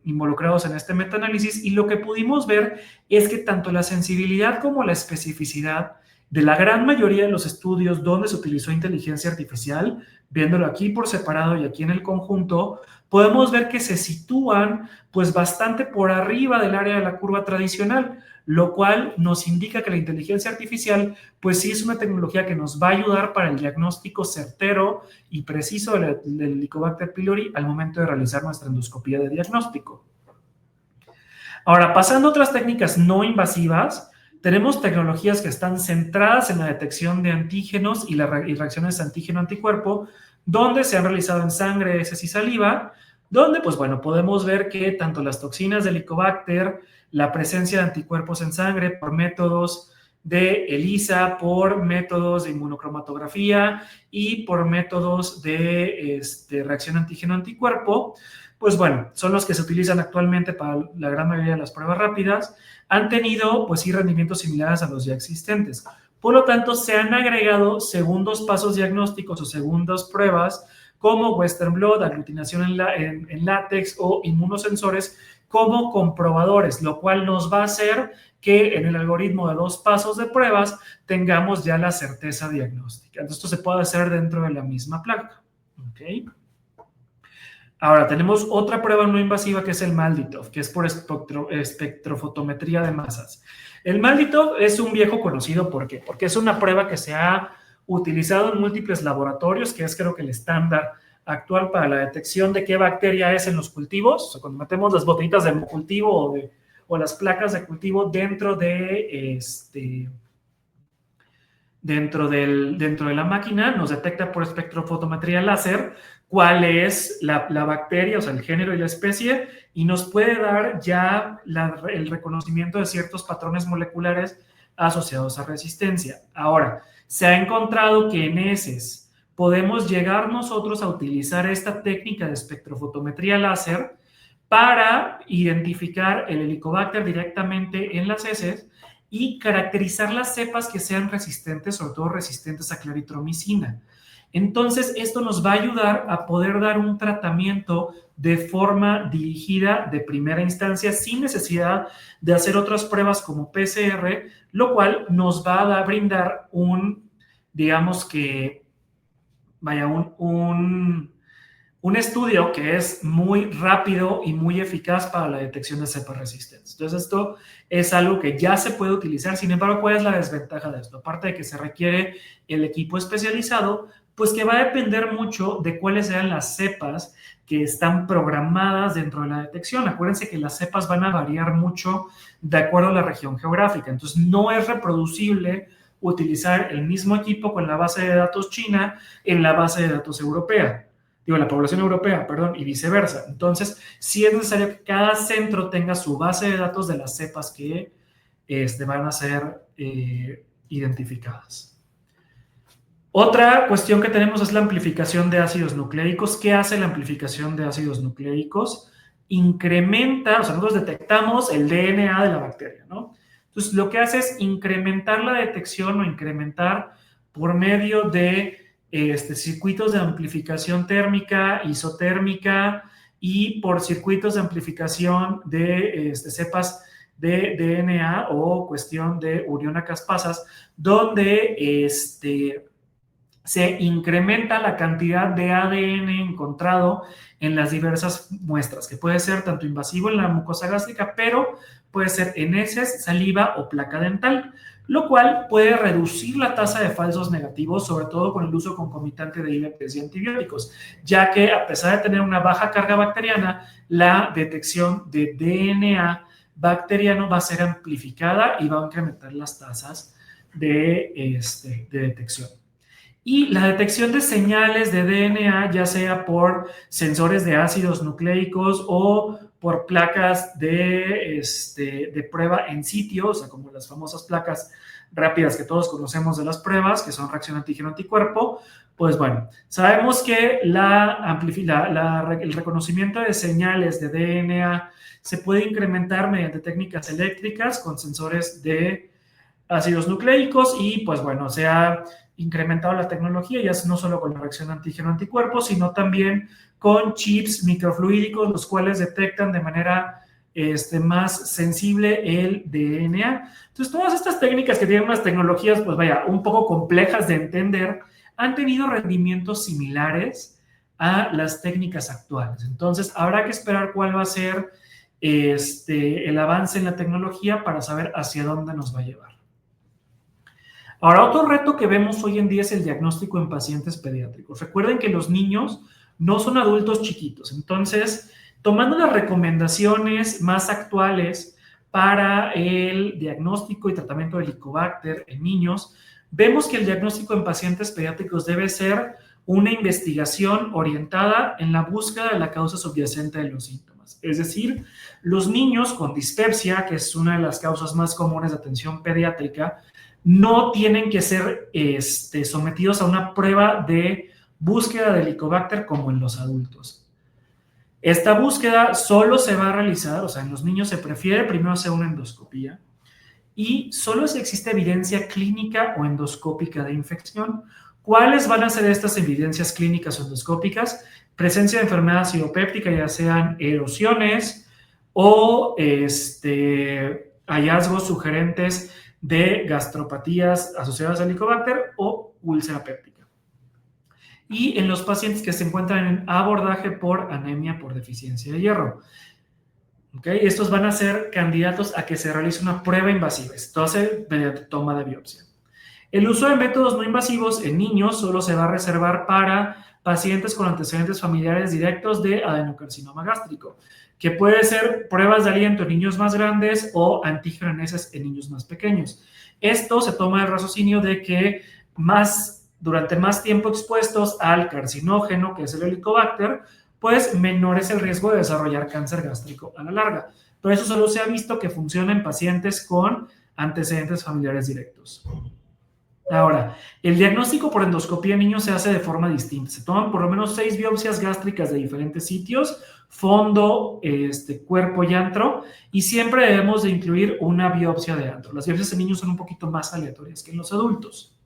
involucrados en este metaanálisis, y lo que pudimos ver es que tanto la sensibilidad como la especificidad de la gran mayoría de los estudios donde se utilizó inteligencia artificial, viéndolo aquí por separado y aquí en el conjunto, podemos ver que se sitúan pues bastante por arriba del área de la curva tradicional, lo cual nos indica que la inteligencia artificial pues sí es una tecnología que nos va a ayudar para el diagnóstico certero y preciso del Helicobacter pylori al momento de realizar nuestra endoscopía de diagnóstico. Ahora, pasando a otras técnicas no invasivas, tenemos tecnologías que están centradas en la detección de antígenos y reacciones antígeno-anticuerpo, donde se han realizado en sangre, heces y saliva, donde, pues bueno, podemos ver que tanto las toxinas de Helicobacter, la presencia de anticuerpos en sangre por métodos de ELISA, por métodos de inmunocromatografía y por métodos de reacción antígeno-anticuerpo, pues bueno, son los que se utilizan actualmente para la gran mayoría de las pruebas rápidas, han tenido pues sí rendimientos similares a los ya existentes. Por lo tanto, se han agregado segundos pasos diagnósticos o segundas pruebas como Western blot, aglutinación en látex o inmunosensores como comprobadores, lo cual nos va a hacer que en el algoritmo de 2 pasos de pruebas tengamos ya la certeza diagnóstica. Entonces, esto se puede hacer dentro de la misma placa. ¿Okay? Ahora, tenemos otra prueba no invasiva que es el MALDI-TOF, que es por espectrofotometría de masas. El MALDI-TOF es un viejo conocido, ¿por qué? Porque es una prueba que se ha utilizado en múltiples laboratorios, que es creo que el estándar actual para la detección de qué bacteria es en los cultivos. O sea, cuando metemos las botellitas de cultivo o las placas de cultivo dentro de la máquina, nos detecta por espectrofotometría láser cuál es la bacteria, o sea, el género y la especie, y nos puede dar ya el reconocimiento de ciertos patrones moleculares asociados a resistencia. Ahora, se ha encontrado que en heces podemos llegar nosotros a utilizar esta técnica de espectrofotometría láser para identificar el Helicobacter directamente en las heces y caracterizar las cepas que sean resistentes, sobre todo resistentes a claritromicina. Entonces, esto nos va a ayudar a poder dar un tratamiento de forma dirigida de primera instancia sin necesidad de hacer otras pruebas como PCR, lo cual nos va a brindar un un estudio que es muy rápido y muy eficaz para la detección de cepas resistentes. Entonces, esto es algo que ya se puede utilizar. Sin embargo, ¿cuál es la desventaja de esto? Aparte de que se requiere el equipo especializado, pues que va a depender mucho de cuáles sean las cepas que están programadas dentro de la detección. Acuérdense que las cepas van a variar mucho de acuerdo a la región geográfica. Entonces, no es reproducible utilizar el mismo equipo con la base de datos china en la base de datos europea. La población europea, perdón, y viceversa. Entonces, sí es necesario que cada centro tenga su base de datos de las cepas que van a ser identificadas. Otra cuestión que tenemos es la amplificación de ácidos nucleicos. ¿Qué hace la amplificación de ácidos nucleicos? Incrementa, o sea, nosotros detectamos el DNA de la bacteria, ¿no? Entonces, lo que hace es incrementar la detección o incrementar por medio de circuitos de amplificación térmica, isotérmica y por circuitos de amplificación de cepas de DNA o cuestión de Uriona caspasas, donde se incrementa la cantidad de ADN encontrado en las diversas muestras, que puede ser tanto invasivo en la mucosa gástrica, pero puede ser en heces, saliva o placa dental, lo cual puede reducir la tasa de falsos negativos, sobre todo con el uso concomitante de IVPs y antibióticos, ya que a pesar de tener una baja carga bacteriana, la detección de DNA bacteriano va a ser amplificada y va a incrementar las tasas de detección. Y la detección de señales de DNA, ya sea por sensores de ácidos nucleicos o por placas de prueba en sitio, o sea, como las famosas placas rápidas que todos conocemos de las pruebas, que son reacción antígeno-anticuerpo, pues bueno, sabemos que el reconocimiento de señales de DNA se puede incrementar mediante técnicas eléctricas con sensores de ácidos nucleicos y pues bueno, se ha incrementado la tecnología, ya no solo con la reacción antígeno-anticuerpo, sino también con chips microfluídicos, los cuales detectan de manera más sensible el DNA. Entonces, todas estas técnicas que tienen unas tecnologías, pues vaya, un poco complejas de entender, han tenido rendimientos similares a las técnicas actuales. Entonces, habrá que esperar cuál va a ser el avance en la tecnología para saber hacia dónde nos va a llevar. Ahora, otro reto que vemos hoy en día es el diagnóstico en pacientes pediátricos. Recuerden que los niños no son adultos chiquitos, entonces, tomando las recomendaciones más actuales para el diagnóstico y tratamiento de Helicobacter en niños, vemos que el diagnóstico en pacientes pediátricos debe ser una investigación orientada en la búsqueda de la causa subyacente de los síntomas. Es decir, los niños con dispepsia, que es una de las causas más comunes de atención pediátrica, no tienen que ser sometidos a una prueba de búsqueda de Helicobacter como en los adultos. Esta búsqueda solo se va a realizar, o sea, en los niños se prefiere primero hacer una endoscopía y solo si existe evidencia clínica o endoscópica de infección. ¿Cuáles van a ser estas evidencias clínicas o endoscópicas? Presencia de enfermedad acidopéptica, ya sean erosiones o hallazgos sugerentes de gastropatías asociadas al Helicobacter o úlcera péptica. Y en los pacientes que se encuentran en abordaje por anemia por deficiencia de hierro. ¿Okay? Estos van a ser candidatos a que se realice una prueba invasiva, entonces mediante toma de biopsia. El uso de métodos no invasivos en niños solo se va a reservar para pacientes con antecedentes familiares directos de adenocarcinoma gástrico, que puede ser pruebas de aliento en niños más grandes o antígenos en niños más pequeños. Esto se toma el raciocinio de que durante más tiempo expuestos al carcinógeno, que es el Helicobacter, pues menor es el riesgo de desarrollar cáncer gástrico a la larga. Pero eso solo se ha visto que funciona en pacientes con antecedentes familiares directos. Ahora, el diagnóstico por endoscopía en niños se hace de forma distinta. Se toman por lo menos 6 biopsias gástricas de diferentes sitios, fondo, cuerpo y antro, y siempre debemos de incluir una biopsia de antro. Las biopsias en niños son un poquito más aleatorias que en los adultos.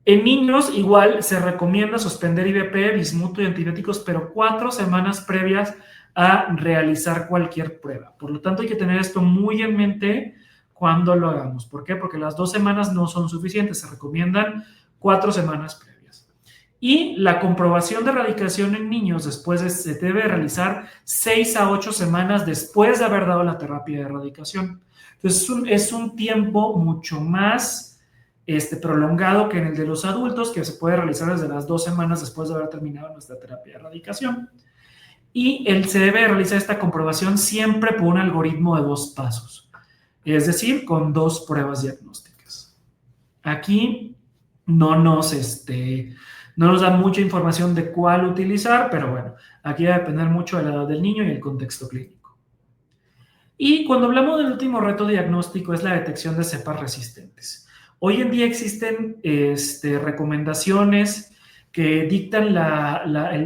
En niños igual se recomienda suspender IVP, bismuto y antibióticos, pero 4 semanas previas a realizar cualquier prueba. Por lo tanto, hay que tener esto muy en mente cuando lo hagamos. ¿Por qué? Porque las 2 semanas no son suficientes, se recomiendan 4 semanas previas. Y la comprobación de erradicación en niños se debe realizar 6 a 8 semanas después de haber dado la terapia de erradicación. Entonces es un tiempo mucho más prolongado que en el de los adultos, que se puede realizar desde las 2 semanas después de haber terminado nuestra terapia de erradicación. Y se debe realizar esta comprobación siempre por un algoritmo de 2 pasos, es decir, con 2 pruebas diagnósticas. Aquí no nos dan mucha información de cuál utilizar, pero bueno, aquí va a depender mucho de la edad del niño y el contexto clínico. Y cuando hablamos del último reto diagnóstico es la detección de cepas resistentes. Hoy en día existen recomendaciones que dictan en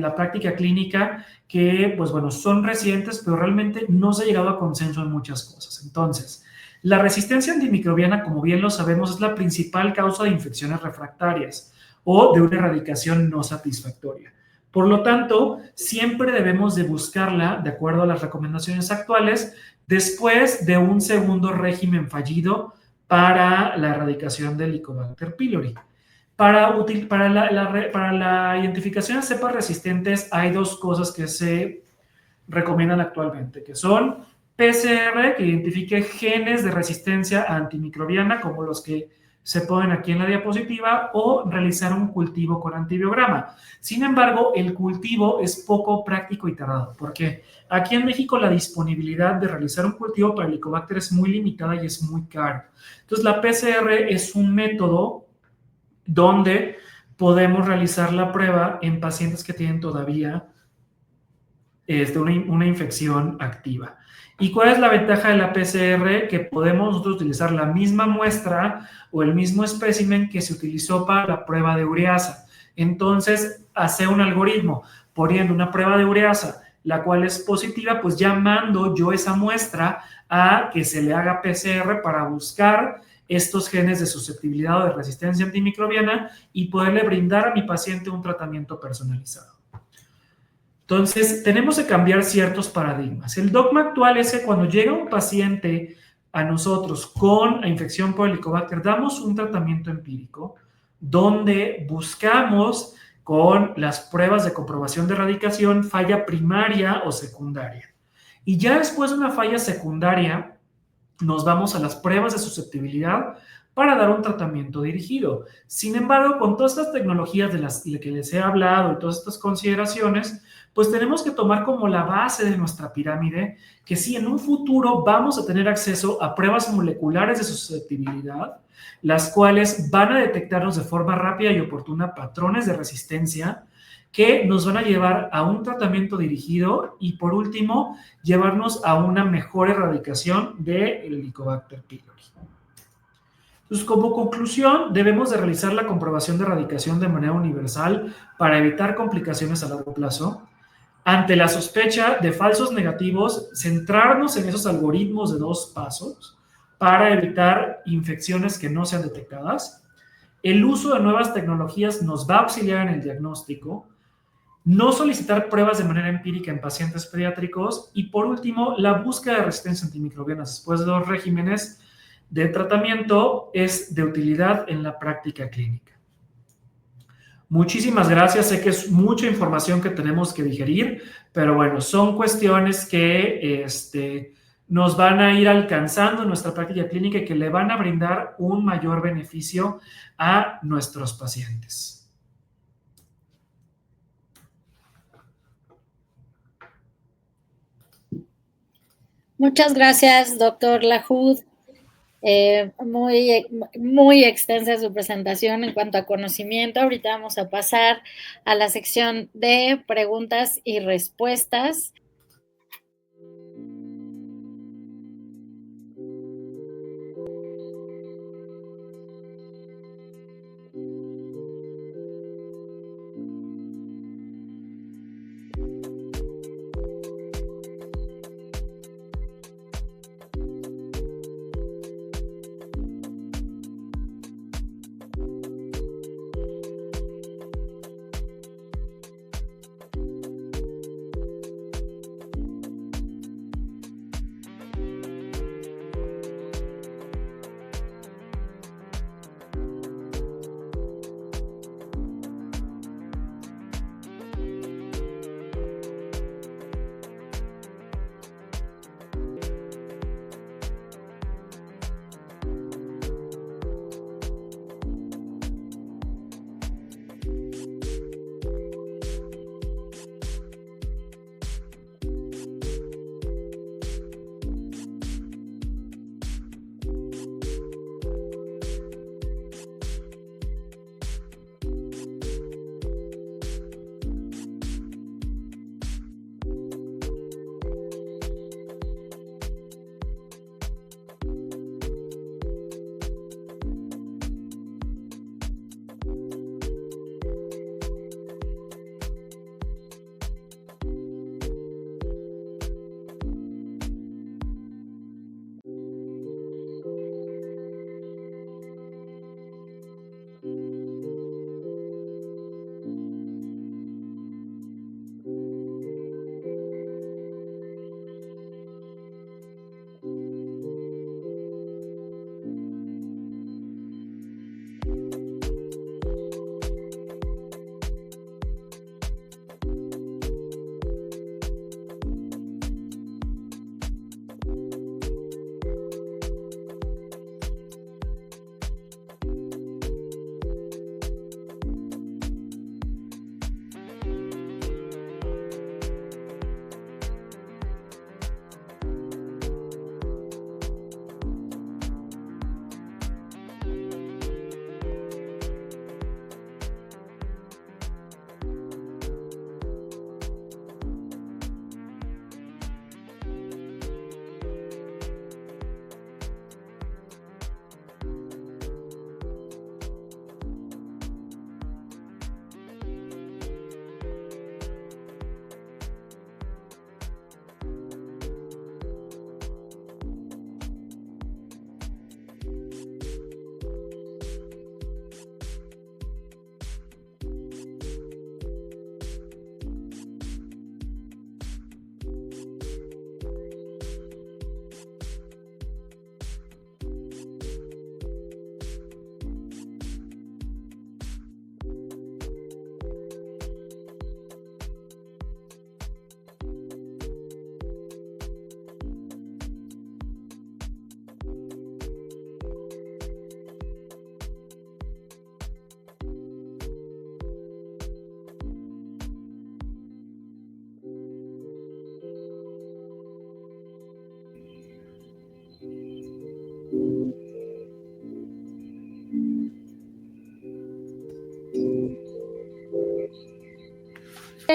la práctica clínica que, pues bueno, son recientes, pero realmente no se ha llegado a consenso en muchas cosas. Entonces, la resistencia antimicrobiana, como bien lo sabemos, es la principal causa de infecciones refractarias o de una erradicación no satisfactoria. Por lo tanto, siempre debemos de buscarla, de acuerdo a las recomendaciones actuales, después de un segundo régimen fallido para la erradicación del Helicobacter pylori. Para la identificación de cepas resistentes hay 2 cosas que se recomiendan actualmente, que son PCR, que identifique genes de resistencia antimicrobiana, como los que se ponen aquí en la diapositiva, o realizar un cultivo con antibiograma. Sin embargo, el cultivo es poco práctico y tardado, porque aquí en México la disponibilidad de realizar un cultivo para Helicobacter es muy limitada y es muy caro. Entonces, la PCR es un método donde podemos realizar la prueba en pacientes que tienen todavía una infección activa. ¿Y cuál es la ventaja de la PCR? Que podemos nosotros utilizar la misma muestra o el mismo espécimen que se utilizó para la prueba de ureasa. Entonces, hacer un algoritmo poniendo una prueba de ureasa, la cual es positiva, pues ya mando yo esa muestra a que se le haga PCR para buscar estos genes de susceptibilidad o de resistencia antimicrobiana y poderle brindar a mi paciente un tratamiento personalizado. Entonces, tenemos que cambiar ciertos paradigmas. El dogma actual es que cuando llega un paciente a nosotros con infección por Helicobacter, damos un tratamiento empírico donde buscamos con las pruebas de comprobación de erradicación falla primaria o secundaria. Y ya después de una falla secundaria, nos vamos a las pruebas de susceptibilidad para dar un tratamiento dirigido. Sin embargo, con todas estas tecnologías de las que les he hablado y todas estas consideraciones, pues tenemos que tomar como la base de nuestra pirámide que sí, en un futuro vamos a tener acceso a pruebas moleculares de susceptibilidad, las cuales van a detectarnos de forma rápida y oportuna patrones de resistencia que nos van a llevar a un tratamiento dirigido y, por último, llevarnos a una mejor erradicación del Helicobacter pylori. Entonces, como conclusión, debemos de realizar la comprobación de erradicación de manera universal para evitar complicaciones a largo plazo. Ante la sospecha de falsos negativos, centrarnos en esos algoritmos de 2 pasos para evitar infecciones que no sean detectadas. El uso de nuevas tecnologías nos va a auxiliar en el diagnóstico. No solicitar pruebas de manera empírica en pacientes pediátricos. Y por último, la búsqueda de resistencia antimicrobiana después de 2 regímenes de tratamiento es de utilidad en la práctica clínica. Muchísimas gracias. Sé que es mucha información que tenemos que digerir, pero bueno, son cuestiones que nos van a ir alcanzando en nuestra práctica clínica y que le van a brindar un mayor beneficio a nuestros pacientes. Muchas gracias, doctor Lahoud. Muy extensa su presentación en cuanto a conocimiento. Ahorita vamos a pasar a la sección de preguntas y respuestas.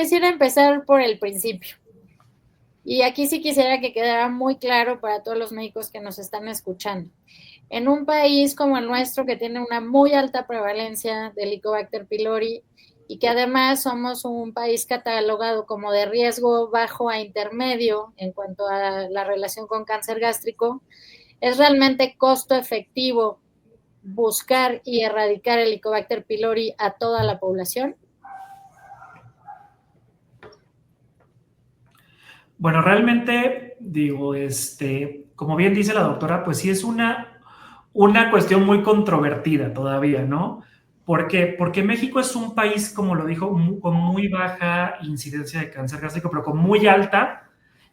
Quisiera empezar por el principio. Y aquí sí quisiera que quedara muy claro para todos los médicos que nos están escuchando. En un país como el nuestro, que tiene una muy alta prevalencia de Helicobacter pylori y que además somos un país catalogado como de riesgo bajo a intermedio en cuanto a la relación con cáncer gástrico, es realmente costo efectivo buscar y erradicar el Helicobacter pylori a toda la población. Bueno, realmente, digo, como bien dice la doctora, pues sí es una cuestión muy controvertida todavía, ¿no? ¿Por qué? Porque México es un país, como lo dijo, con muy baja incidencia de cáncer gástrico, pero con muy alta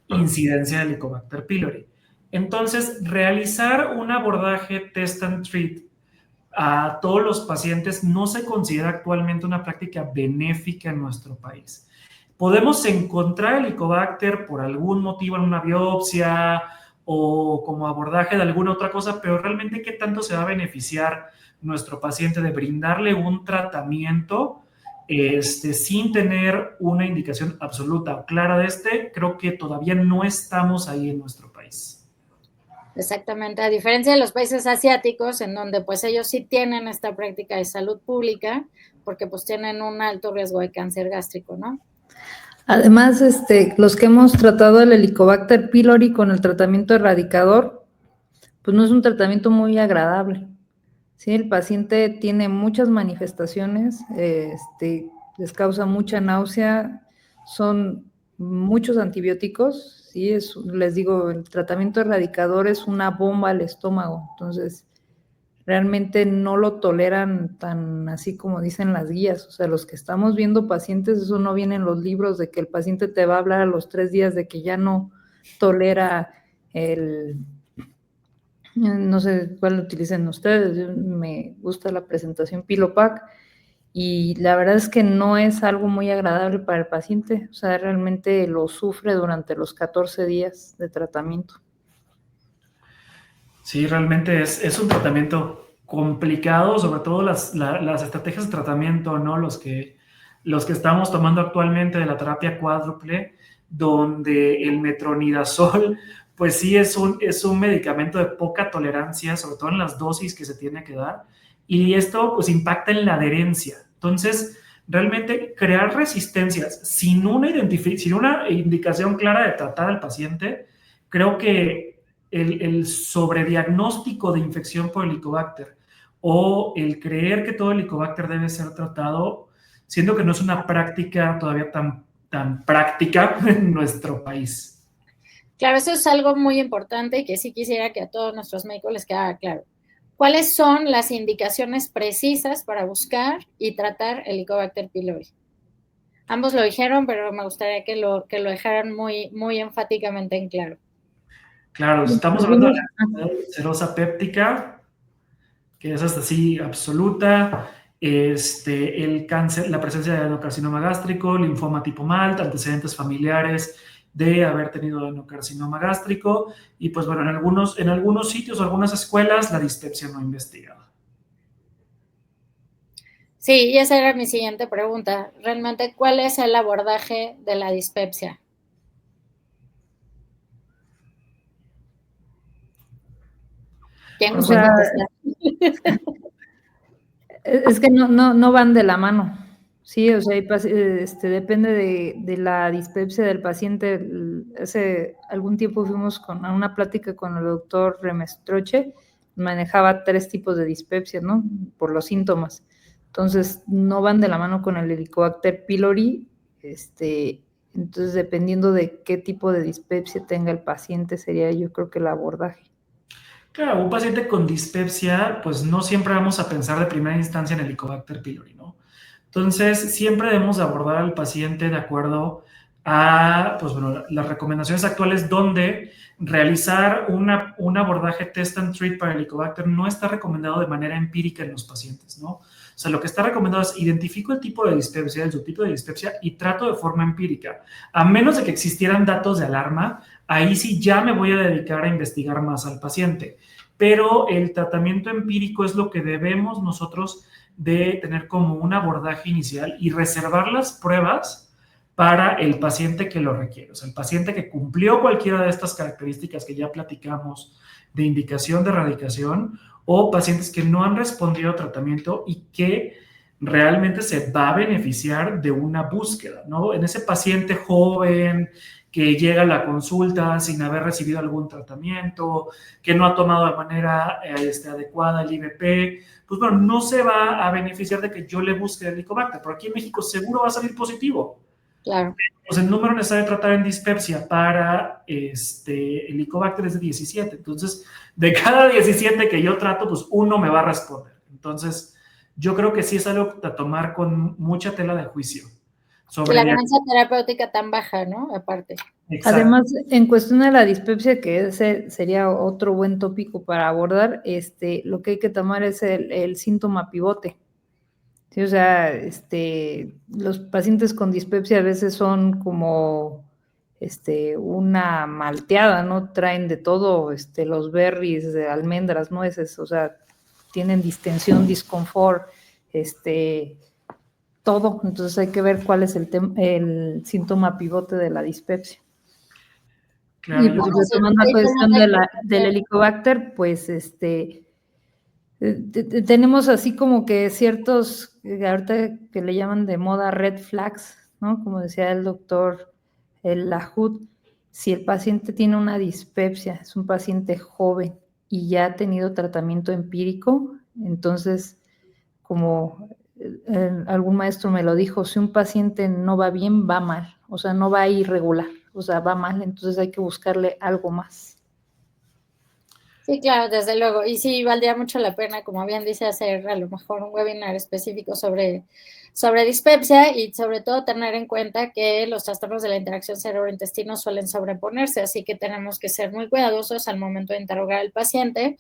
incidencia de Helicobacter pylori. Entonces, realizar un abordaje test and treat a todos los pacientes no se considera actualmente una práctica benéfica en nuestro país. Podemos encontrar Helicobacter por algún motivo en una biopsia o como abordaje de alguna otra cosa, pero realmente ¿qué tanto se va a beneficiar nuestro paciente de brindarle un tratamiento sin tener una indicación absoluta o clara de creo que todavía no estamos ahí en nuestro país. Exactamente, a diferencia de los países asiáticos, en donde pues ellos sí tienen esta práctica de salud pública, porque pues tienen un alto riesgo de cáncer gástrico, ¿no? Además, los que hemos tratado el Helicobacter pylori con el tratamiento erradicador, pues no es un tratamiento muy agradable. ¿Sí? El paciente tiene muchas manifestaciones, les causa mucha náusea, son muchos antibióticos, ¿sí? Les digo, el tratamiento erradicador es una bomba al estómago, entonces realmente no lo toleran tan así como dicen las guías. O sea, los que estamos viendo pacientes, eso no viene en los libros de que el paciente te va a hablar a los 3 días de que ya no tolera no sé cuál utilicen ustedes, me gusta la presentación Pilopac, y la verdad es que no es algo muy agradable para el paciente, o sea, realmente lo sufre durante los 14 días de tratamiento. Sí, realmente es un tratamiento complicado, sobre todo las estrategias de tratamiento, ¿no? Los que estamos tomando actualmente de la terapia cuádruple, donde el metronidazol, pues sí es un medicamento de poca tolerancia, sobre todo en las dosis que se tiene que dar, y esto pues impacta en la adherencia. Entonces, realmente crear resistencias sin una indicación clara de tratar al paciente, creo que el sobrediagnóstico de infección por Helicobacter o el creer que todo Helicobacter debe ser tratado, siendo que no es una práctica todavía tan práctica en nuestro país. Claro, eso es algo muy importante y que sí quisiera que a todos nuestros médicos les quedara claro. ¿Cuáles son las indicaciones precisas para buscar y tratar Helicobacter pylori? Ambos lo dijeron, pero me gustaría que lo dejaran muy, muy enfáticamente en claro. Claro, estamos hablando de la ulcerosa péptica, que es hasta así absoluta, el cáncer, la presencia de adenocarcinoma gástrico, linfoma tipo MALT, antecedentes familiares de haber tenido adenocarcinoma gástrico, y pues bueno, en algunos sitios o algunas escuelas la dispepsia no investigada. Sí, y esa era mi siguiente pregunta. Realmente, ¿cuál es el abordaje de la dispepsia? ¿Quién nos va a contestar? Es que no van de la mano, sí, o sea, depende de la dispepsia del paciente. Hace algún tiempo fuimos a una plática con el doctor Remestroche, manejaba 3 tipos de dispepsia, ¿no? Por los síntomas. Entonces, no van de la mano con el Helicobacter pylori, entonces, dependiendo de qué tipo de dispepsia tenga el paciente, sería yo creo que el abordaje. Claro, un paciente con dispepsia, pues no siempre vamos a pensar de primera instancia en Helicobacter pylori, ¿no? Entonces, siempre debemos abordar al paciente de acuerdo a, pues bueno, las recomendaciones actuales, donde realizar un abordaje test and treat para Helicobacter no está recomendado de manera empírica en los pacientes, ¿no? O sea, lo que está recomendado es identifico el tipo de dispepsia, el subtipo de dispepsia y trato de forma empírica. A menos de que existieran datos de alarma, ahí sí ya me voy a dedicar a investigar más al paciente. Pero el tratamiento empírico es lo que debemos nosotros de tener como un abordaje inicial y reservar las pruebas para el paciente que lo requiere. O sea, el paciente que cumplió cualquiera de estas características que ya platicamos de indicación de erradicación, o pacientes que no han respondido a tratamiento y que realmente se va a beneficiar de una búsqueda, ¿no? En ese paciente joven que llega a la consulta sin haber recibido algún tratamiento, que no ha tomado de manera adecuada el IVP, pues bueno, no se va a beneficiar de que yo le busque el Helicobacter, pero aquí en México seguro va a salir positivo. Claro. Pues el número necesario de tratar en dispepsia para el Helicobacter es de 17. Entonces, de cada 17 que yo trato, pues uno me va a responder. Entonces, yo creo que sí es algo a tomar con mucha tela de juicio. Sobre la ganancia terapéutica tan baja, ¿no? Aparte. Exacto. Además, en cuestión de la dispepsia, que ese sería otro buen tópico para abordar, lo que hay que tomar es el síntoma pivote. Sí, o sea, los pacientes con dispepsia a veces son como una malteada, ¿no? Traen de todo, los berries, almendras, nueces, o sea, tienen distensión, disconfort, todo. Entonces hay que ver cuál es el síntoma pivote de la dispepsia. Claro, y pues retomando la cuestión del Helicobacter, pues tenemos así como que ciertos, ahorita que le llaman de moda red flags, ¿no? Como decía el doctor Lahoud, si el paciente tiene una dispepsia, es un paciente joven y ya ha tenido tratamiento empírico, entonces, como algún maestro me lo dijo, si un paciente no va bien, va mal, o sea, no va irregular, o sea, va mal, entonces hay que buscarle algo más. Sí, claro, desde luego. Y sí, valdría mucho la pena, como bien dice, hacer a lo mejor un webinar específico sobre dispepsia y sobre todo tener en cuenta que los trastornos de la interacción cerebro-intestino suelen sobreponerse, así que tenemos que ser muy cuidadosos al momento de interrogar al paciente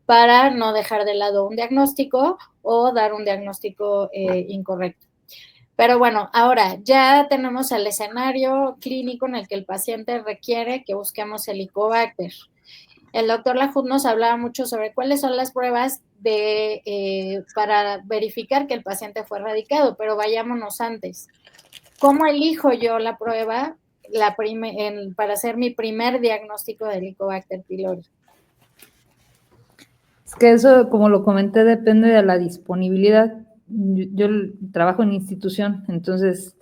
para no dejar de lado un diagnóstico o dar un diagnóstico incorrecto. Pero bueno, ahora ya tenemos el escenario clínico en el que el paciente requiere que busquemos el Helicobacter. El doctor Lahoud nos hablaba mucho sobre cuáles son las pruebas para verificar que el paciente fue erradicado, pero vayámonos antes. ¿Cómo elijo yo la prueba para hacer mi primer diagnóstico de Helicobacter pylori? Es que eso, como lo comenté, depende de la disponibilidad. Yo trabajo en institución, entonces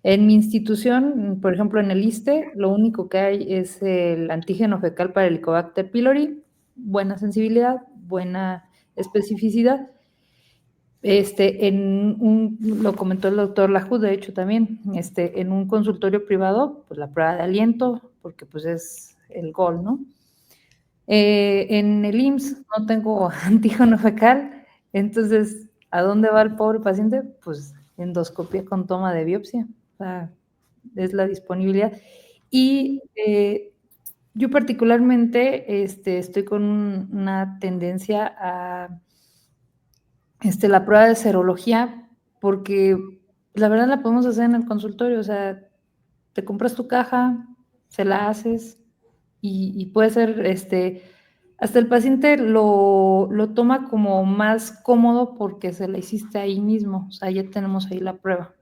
en mi institución, por ejemplo, en el ISSSTE, lo único que hay es el antígeno fecal para el Helicobacter pylori, buena sensibilidad, buena especificidad. Lo comentó el doctor Lahoud, de hecho, también, en un consultorio privado, pues la prueba de aliento, porque pues es el gol, ¿no? En el IMSS no tengo antígeno fecal, entonces, ¿a dónde va el pobre paciente? Pues endoscopia con toma de biopsia. O sea, es la disponibilidad. Y yo particularmente estoy con una tendencia a la prueba de serología, porque la verdad la podemos hacer en el consultorio, o sea, te compras tu caja, se la haces y puede ser, hasta el paciente lo toma como más cómodo porque se la hiciste ahí mismo, o sea, ya tenemos ahí la prueba,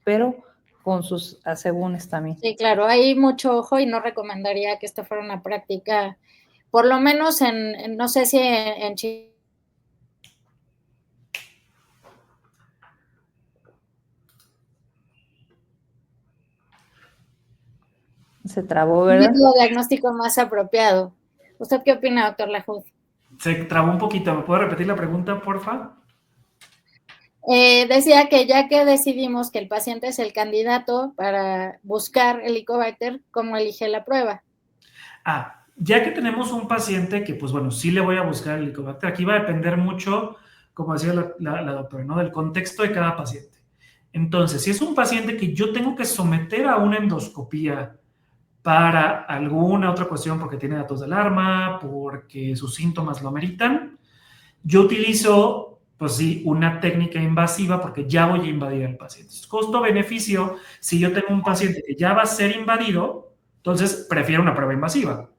pero con sus asegúnes también. Sí, claro, hay mucho ojo y no recomendaría que esta fuera una práctica, por lo menos no sé si en Chile. Se trabó, ¿verdad? Un método diagnóstico más apropiado. ¿Usted qué opina, doctor Lahoud? Se trabó un poquito. ¿Me puede repetir la pregunta, porfa? Decía que ya que decidimos que el paciente es el candidato para buscar el Helicobacter, ¿cómo elige la prueba? Ya que tenemos un paciente que, pues bueno, sí le voy a buscar el Helicobacter, aquí va a depender mucho, como decía la doctora, ¿no? Del contexto de cada paciente. Entonces, si es un paciente que yo tengo que someter a una endoscopía para alguna otra cuestión, porque tiene datos de alarma, porque sus síntomas lo ameritan, yo utilizo, pues sí, una técnica invasiva porque ya voy a invadir al paciente. Costo-beneficio, si yo tengo un paciente que ya va a ser invadido, entonces prefiero una prueba invasiva.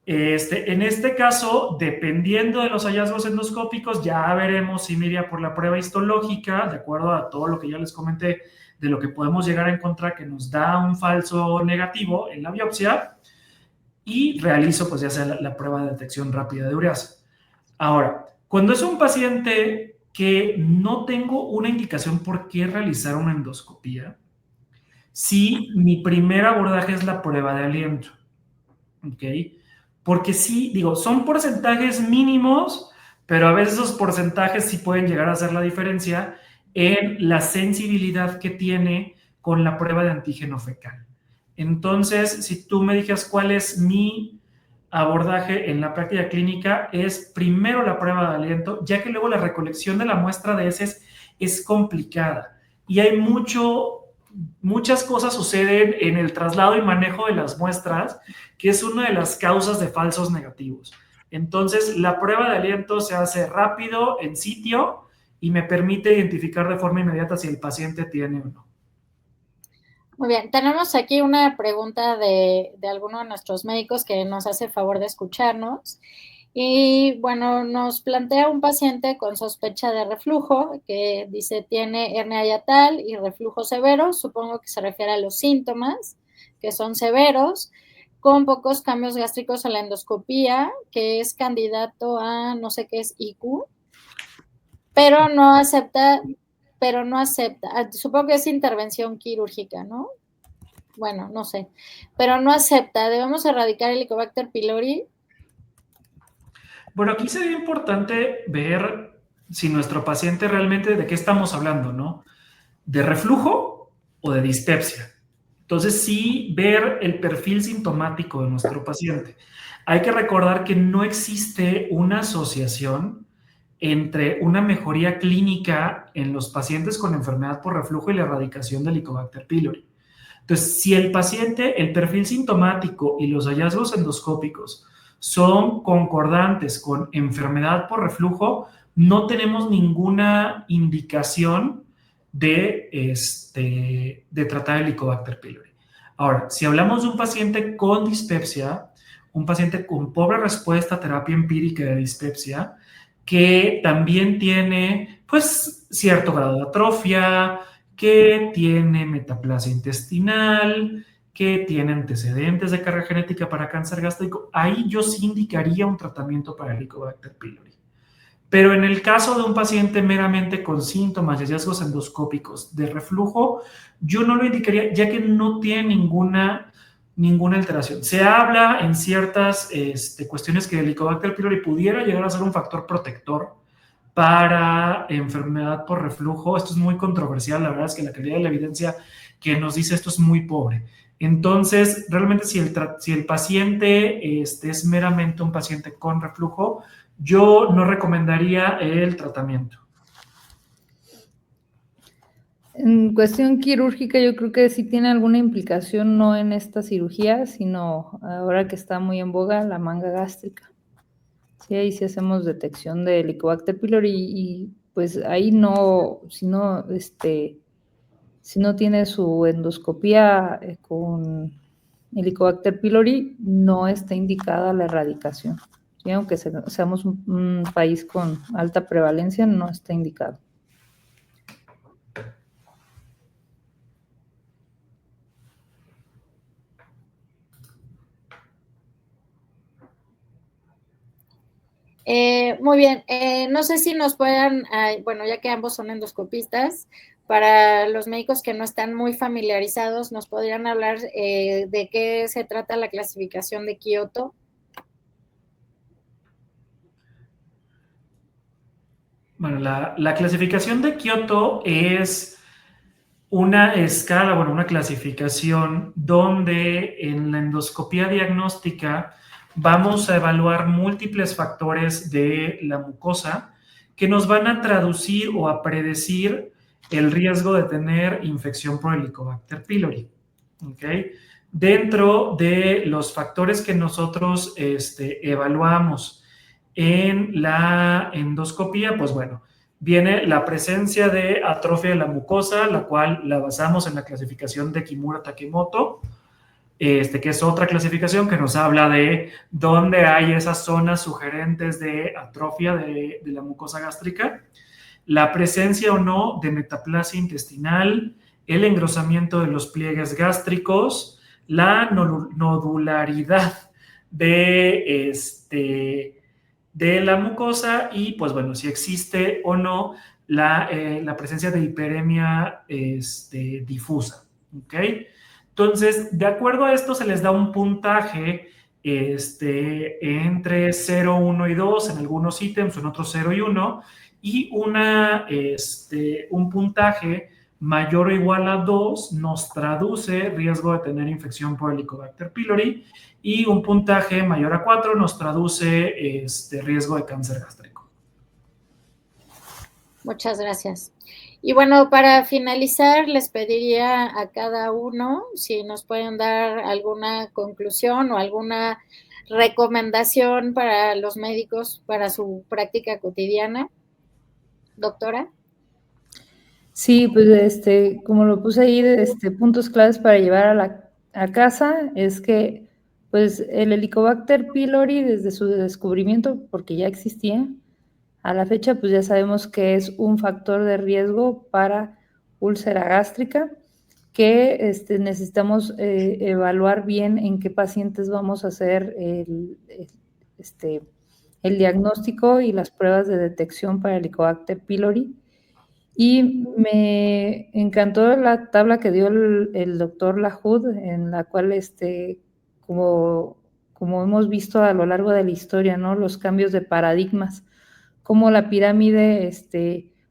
En este caso, dependiendo de los hallazgos endoscópicos, ya veremos si me iría por la prueba histológica, de acuerdo a todo lo que ya les comenté de lo que podemos llegar a encontrar que nos da un falso negativo en la biopsia y realizo pues ya sea la prueba de detección rápida de ureasa. Ahora, cuando es un paciente que no tengo una indicación por qué realizar una endoscopía, sí, mi primer abordaje es la prueba de aliento, ¿ok? Porque sí, digo, son porcentajes mínimos, pero a veces esos porcentajes sí pueden llegar a hacer la diferencia en la sensibilidad que tiene con la prueba de antígeno fecal. Entonces, si tú me dijeras cuál es mi abordaje en la práctica clínica, es primero la prueba de aliento, ya que luego la recolección de la muestra de heces es complicada y hay muchas cosas suceden en el traslado y manejo de las muestras, que es una de las causas de falsos negativos. Entonces, la prueba de aliento se hace rápido, en sitio, y me permite identificar de forma inmediata si el paciente tiene o no. Muy bien, tenemos aquí una pregunta de alguno de nuestros médicos que nos hace el favor de escucharnos. Y bueno, nos plantea un paciente con sospecha de reflujo que dice tiene hernia hiatal y reflujo severo, supongo que se refiere a los síntomas que son severos, con pocos cambios gástricos en la endoscopía, que es candidato a no sé qué es IQ, pero no acepta, supongo que es intervención quirúrgica, ¿no? Bueno, no sé, pero no acepta. ¿Debemos erradicar el Helicobacter pylori? Bueno, aquí sería importante ver si nuestro paciente realmente de qué estamos hablando, ¿no? ¿De reflujo o de dispepsia? Entonces, sí ver el perfil sintomático de nuestro paciente. Hay que recordar que no existe una asociación entre una mejoría clínica en los pacientes con enfermedad por reflujo y la erradicación del Helicobacter pylori. Entonces, si el paciente, el perfil sintomático y los hallazgos endoscópicos son concordantes con enfermedad por reflujo, no tenemos ninguna indicación de tratar el Helicobacter pylori. Ahora, si hablamos de un paciente con dispepsia, un paciente con pobre respuesta a terapia empírica de dispepsia, que también tiene, pues, cierto grado de atrofia, que tiene metaplasia intestinal, que tiene antecedentes de carga genética para cáncer gástrico, ahí yo sí indicaría un tratamiento para el Helicobacter pylori. Pero en el caso de un paciente meramente con síntomas y hallazgos endoscópicos de reflujo, yo no lo indicaría, ya que no tiene ninguna alteración. Se habla en ciertas cuestiones que el Helicobacter pylori pudiera llegar a ser un factor protector para enfermedad por reflujo. Esto es muy controversial, la verdad es que la calidad de la evidencia que nos dice esto es muy pobre. Entonces, realmente si el paciente es meramente un paciente con reflujo, yo no recomendaría el tratamiento. En cuestión quirúrgica, yo creo que sí tiene alguna implicación, no en esta cirugía, sino ahora que está muy en boga, la manga gástrica. Sí, ahí sí hacemos detección de Helicobacter pylori y pues ahí no, si no tiene su endoscopía con Helicobacter pylori, no está indicada la erradicación. ¿Sí? Aunque seamos un país con alta prevalencia, no está indicado. Muy bien, no sé si nos puedan, bueno, ya que ambos son endoscopistas, para los médicos que no están muy familiarizados, ¿nos podrían hablar de qué se trata la clasificación de Kioto? Bueno, la clasificación de Kioto es una escala, bueno, una clasificación donde en la endoscopía diagnóstica vamos a evaluar múltiples factores de la mucosa que nos van a traducir o a predecir el riesgo de tener infección por Helicobacter pylori. ¿Okay? Dentro de los factores que nosotros evaluamos en la endoscopía, pues bueno, viene la presencia de atrofia de la mucosa, la cual la basamos en la clasificación de Kimura-Takemoto, que es otra clasificación que nos habla de dónde hay esas zonas sugerentes de atrofia de la mucosa gástrica, la presencia o no de metaplasia intestinal el engrosamiento de los pliegues gástricos, la nodularidad de la mucosa y, pues bueno, si existe o no la presencia de hiperemia difusa, ¿ok? Entonces, de acuerdo a esto, se les da un puntaje entre 0, 1 y 2 en algunos ítems, en otros 0 y 1, y un puntaje mayor o igual a 2 nos traduce riesgo de tener infección por Helicobacter pylori, y un puntaje mayor a 4 nos traduce riesgo de cáncer gástrico. Muchas gracias. Y bueno, para finalizar, les pediría a cada uno si nos pueden dar alguna conclusión o alguna recomendación para los médicos para su práctica cotidiana. Doctora. Sí, pues como lo puse ahí, puntos claves para llevar a casa es que pues el Helicobacter pylori desde su descubrimiento, porque ya existía, a la fecha pues ya sabemos que es un factor de riesgo para úlcera gástrica, que necesitamos evaluar bien en qué pacientes vamos a hacer el diagnóstico y las pruebas de detección para Helicobacter pylori. Y me encantó la tabla que dio el doctor Lahoud, en la cual, como hemos visto a lo largo de la historia, ¿no? Los cambios de paradigmas, como la pirámide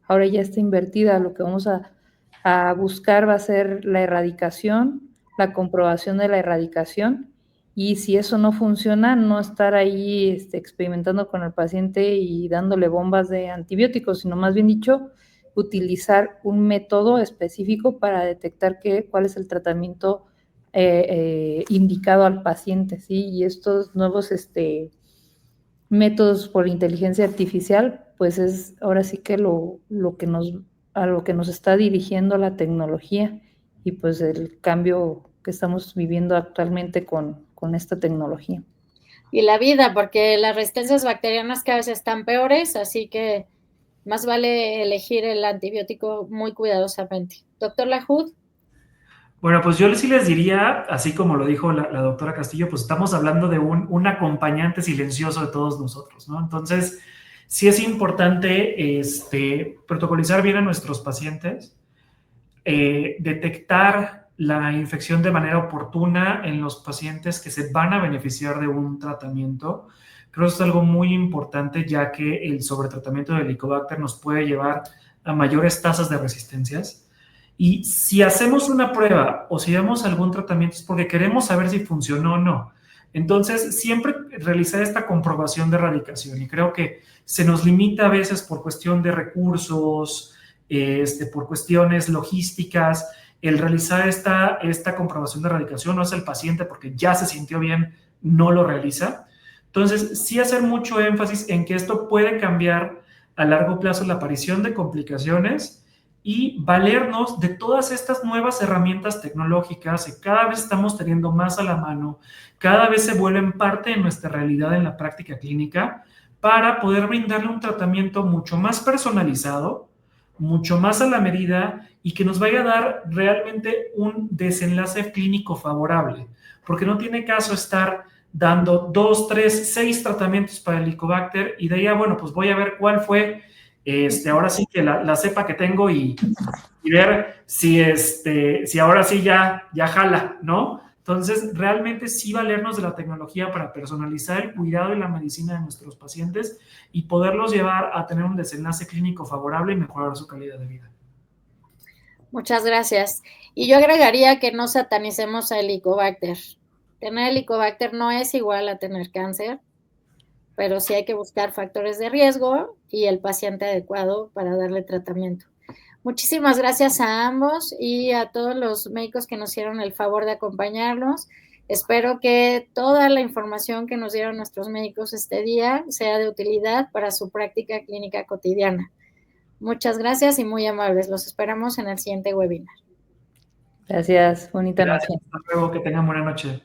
ahora ya está invertida. Lo que vamos a buscar va a ser la erradicación, la comprobación de la erradicación, y si eso no funciona, no estar ahí experimentando con el paciente y dándole bombas de antibióticos, sino más bien dicho, utilizar un método específico para detectar cuál es el tratamiento indicado al paciente, ¿sí? Y estos nuevos métodos por inteligencia artificial, pues es ahora sí que a lo que nos está dirigiendo la tecnología y pues el cambio que estamos viviendo actualmente con esta tecnología. Y la vida, porque las resistencias bacterianas cada vez están peores, así que más vale elegir el antibiótico muy cuidadosamente. Doctor Lahoud. Bueno, pues yo sí les diría, así como lo dijo la doctora Castillo, pues estamos hablando de un acompañante silencioso de todos nosotros, ¿no? Entonces, sí es importante protocolizar bien a nuestros pacientes, detectar la infección de manera oportuna en los pacientes que se van a beneficiar de un tratamiento. Creo que es algo muy importante, ya que el sobretratamiento de Helicobacter nos puede llevar a mayores tasas de resistencias. Y si hacemos una prueba o si damos algún tratamiento es porque queremos saber si funcionó o no. Entonces, siempre realizar esta comprobación de erradicación, y creo que se nos limita a veces por cuestión de recursos, por cuestiones logísticas, el realizar esta comprobación de erradicación. No es el paciente porque ya se sintió bien, no lo realiza. Entonces, sí hacer mucho énfasis en que esto puede cambiar a largo plazo la aparición de complicaciones y valernos de todas estas nuevas herramientas tecnológicas que cada vez estamos teniendo más a la mano, cada vez se vuelven parte de nuestra realidad en la práctica clínica, para poder brindarle un tratamiento mucho más personalizado, mucho más a la medida, y que nos vaya a dar realmente un desenlace clínico favorable, porque no tiene caso estar dando 2, 3, 6 tratamientos para el Helicobacter y de ahí, bueno, pues voy a ver cuál fue ahora sí que la cepa que tengo y ver si ahora sí ya jala, ¿no? Entonces, realmente sí valernos de la tecnología para personalizar el cuidado y la medicina de nuestros pacientes y poderlos llevar a tener un desenlace clínico favorable y mejorar su calidad de vida. Muchas gracias. Y yo agregaría que no satanicemos a Helicobacter. Tener Helicobacter no es igual a tener cáncer, pero sí hay que buscar factores de riesgo y el paciente adecuado para darle tratamiento. Muchísimas gracias a ambos y a todos los médicos que nos hicieron el favor de acompañarnos. Espero que toda la información que nos dieron nuestros médicos este día sea de utilidad para su práctica clínica cotidiana. Muchas gracias y muy amables. Los esperamos en el siguiente webinar. Gracias. Bonita Gracias. noche. Hasta luego. Que tengan buena noche.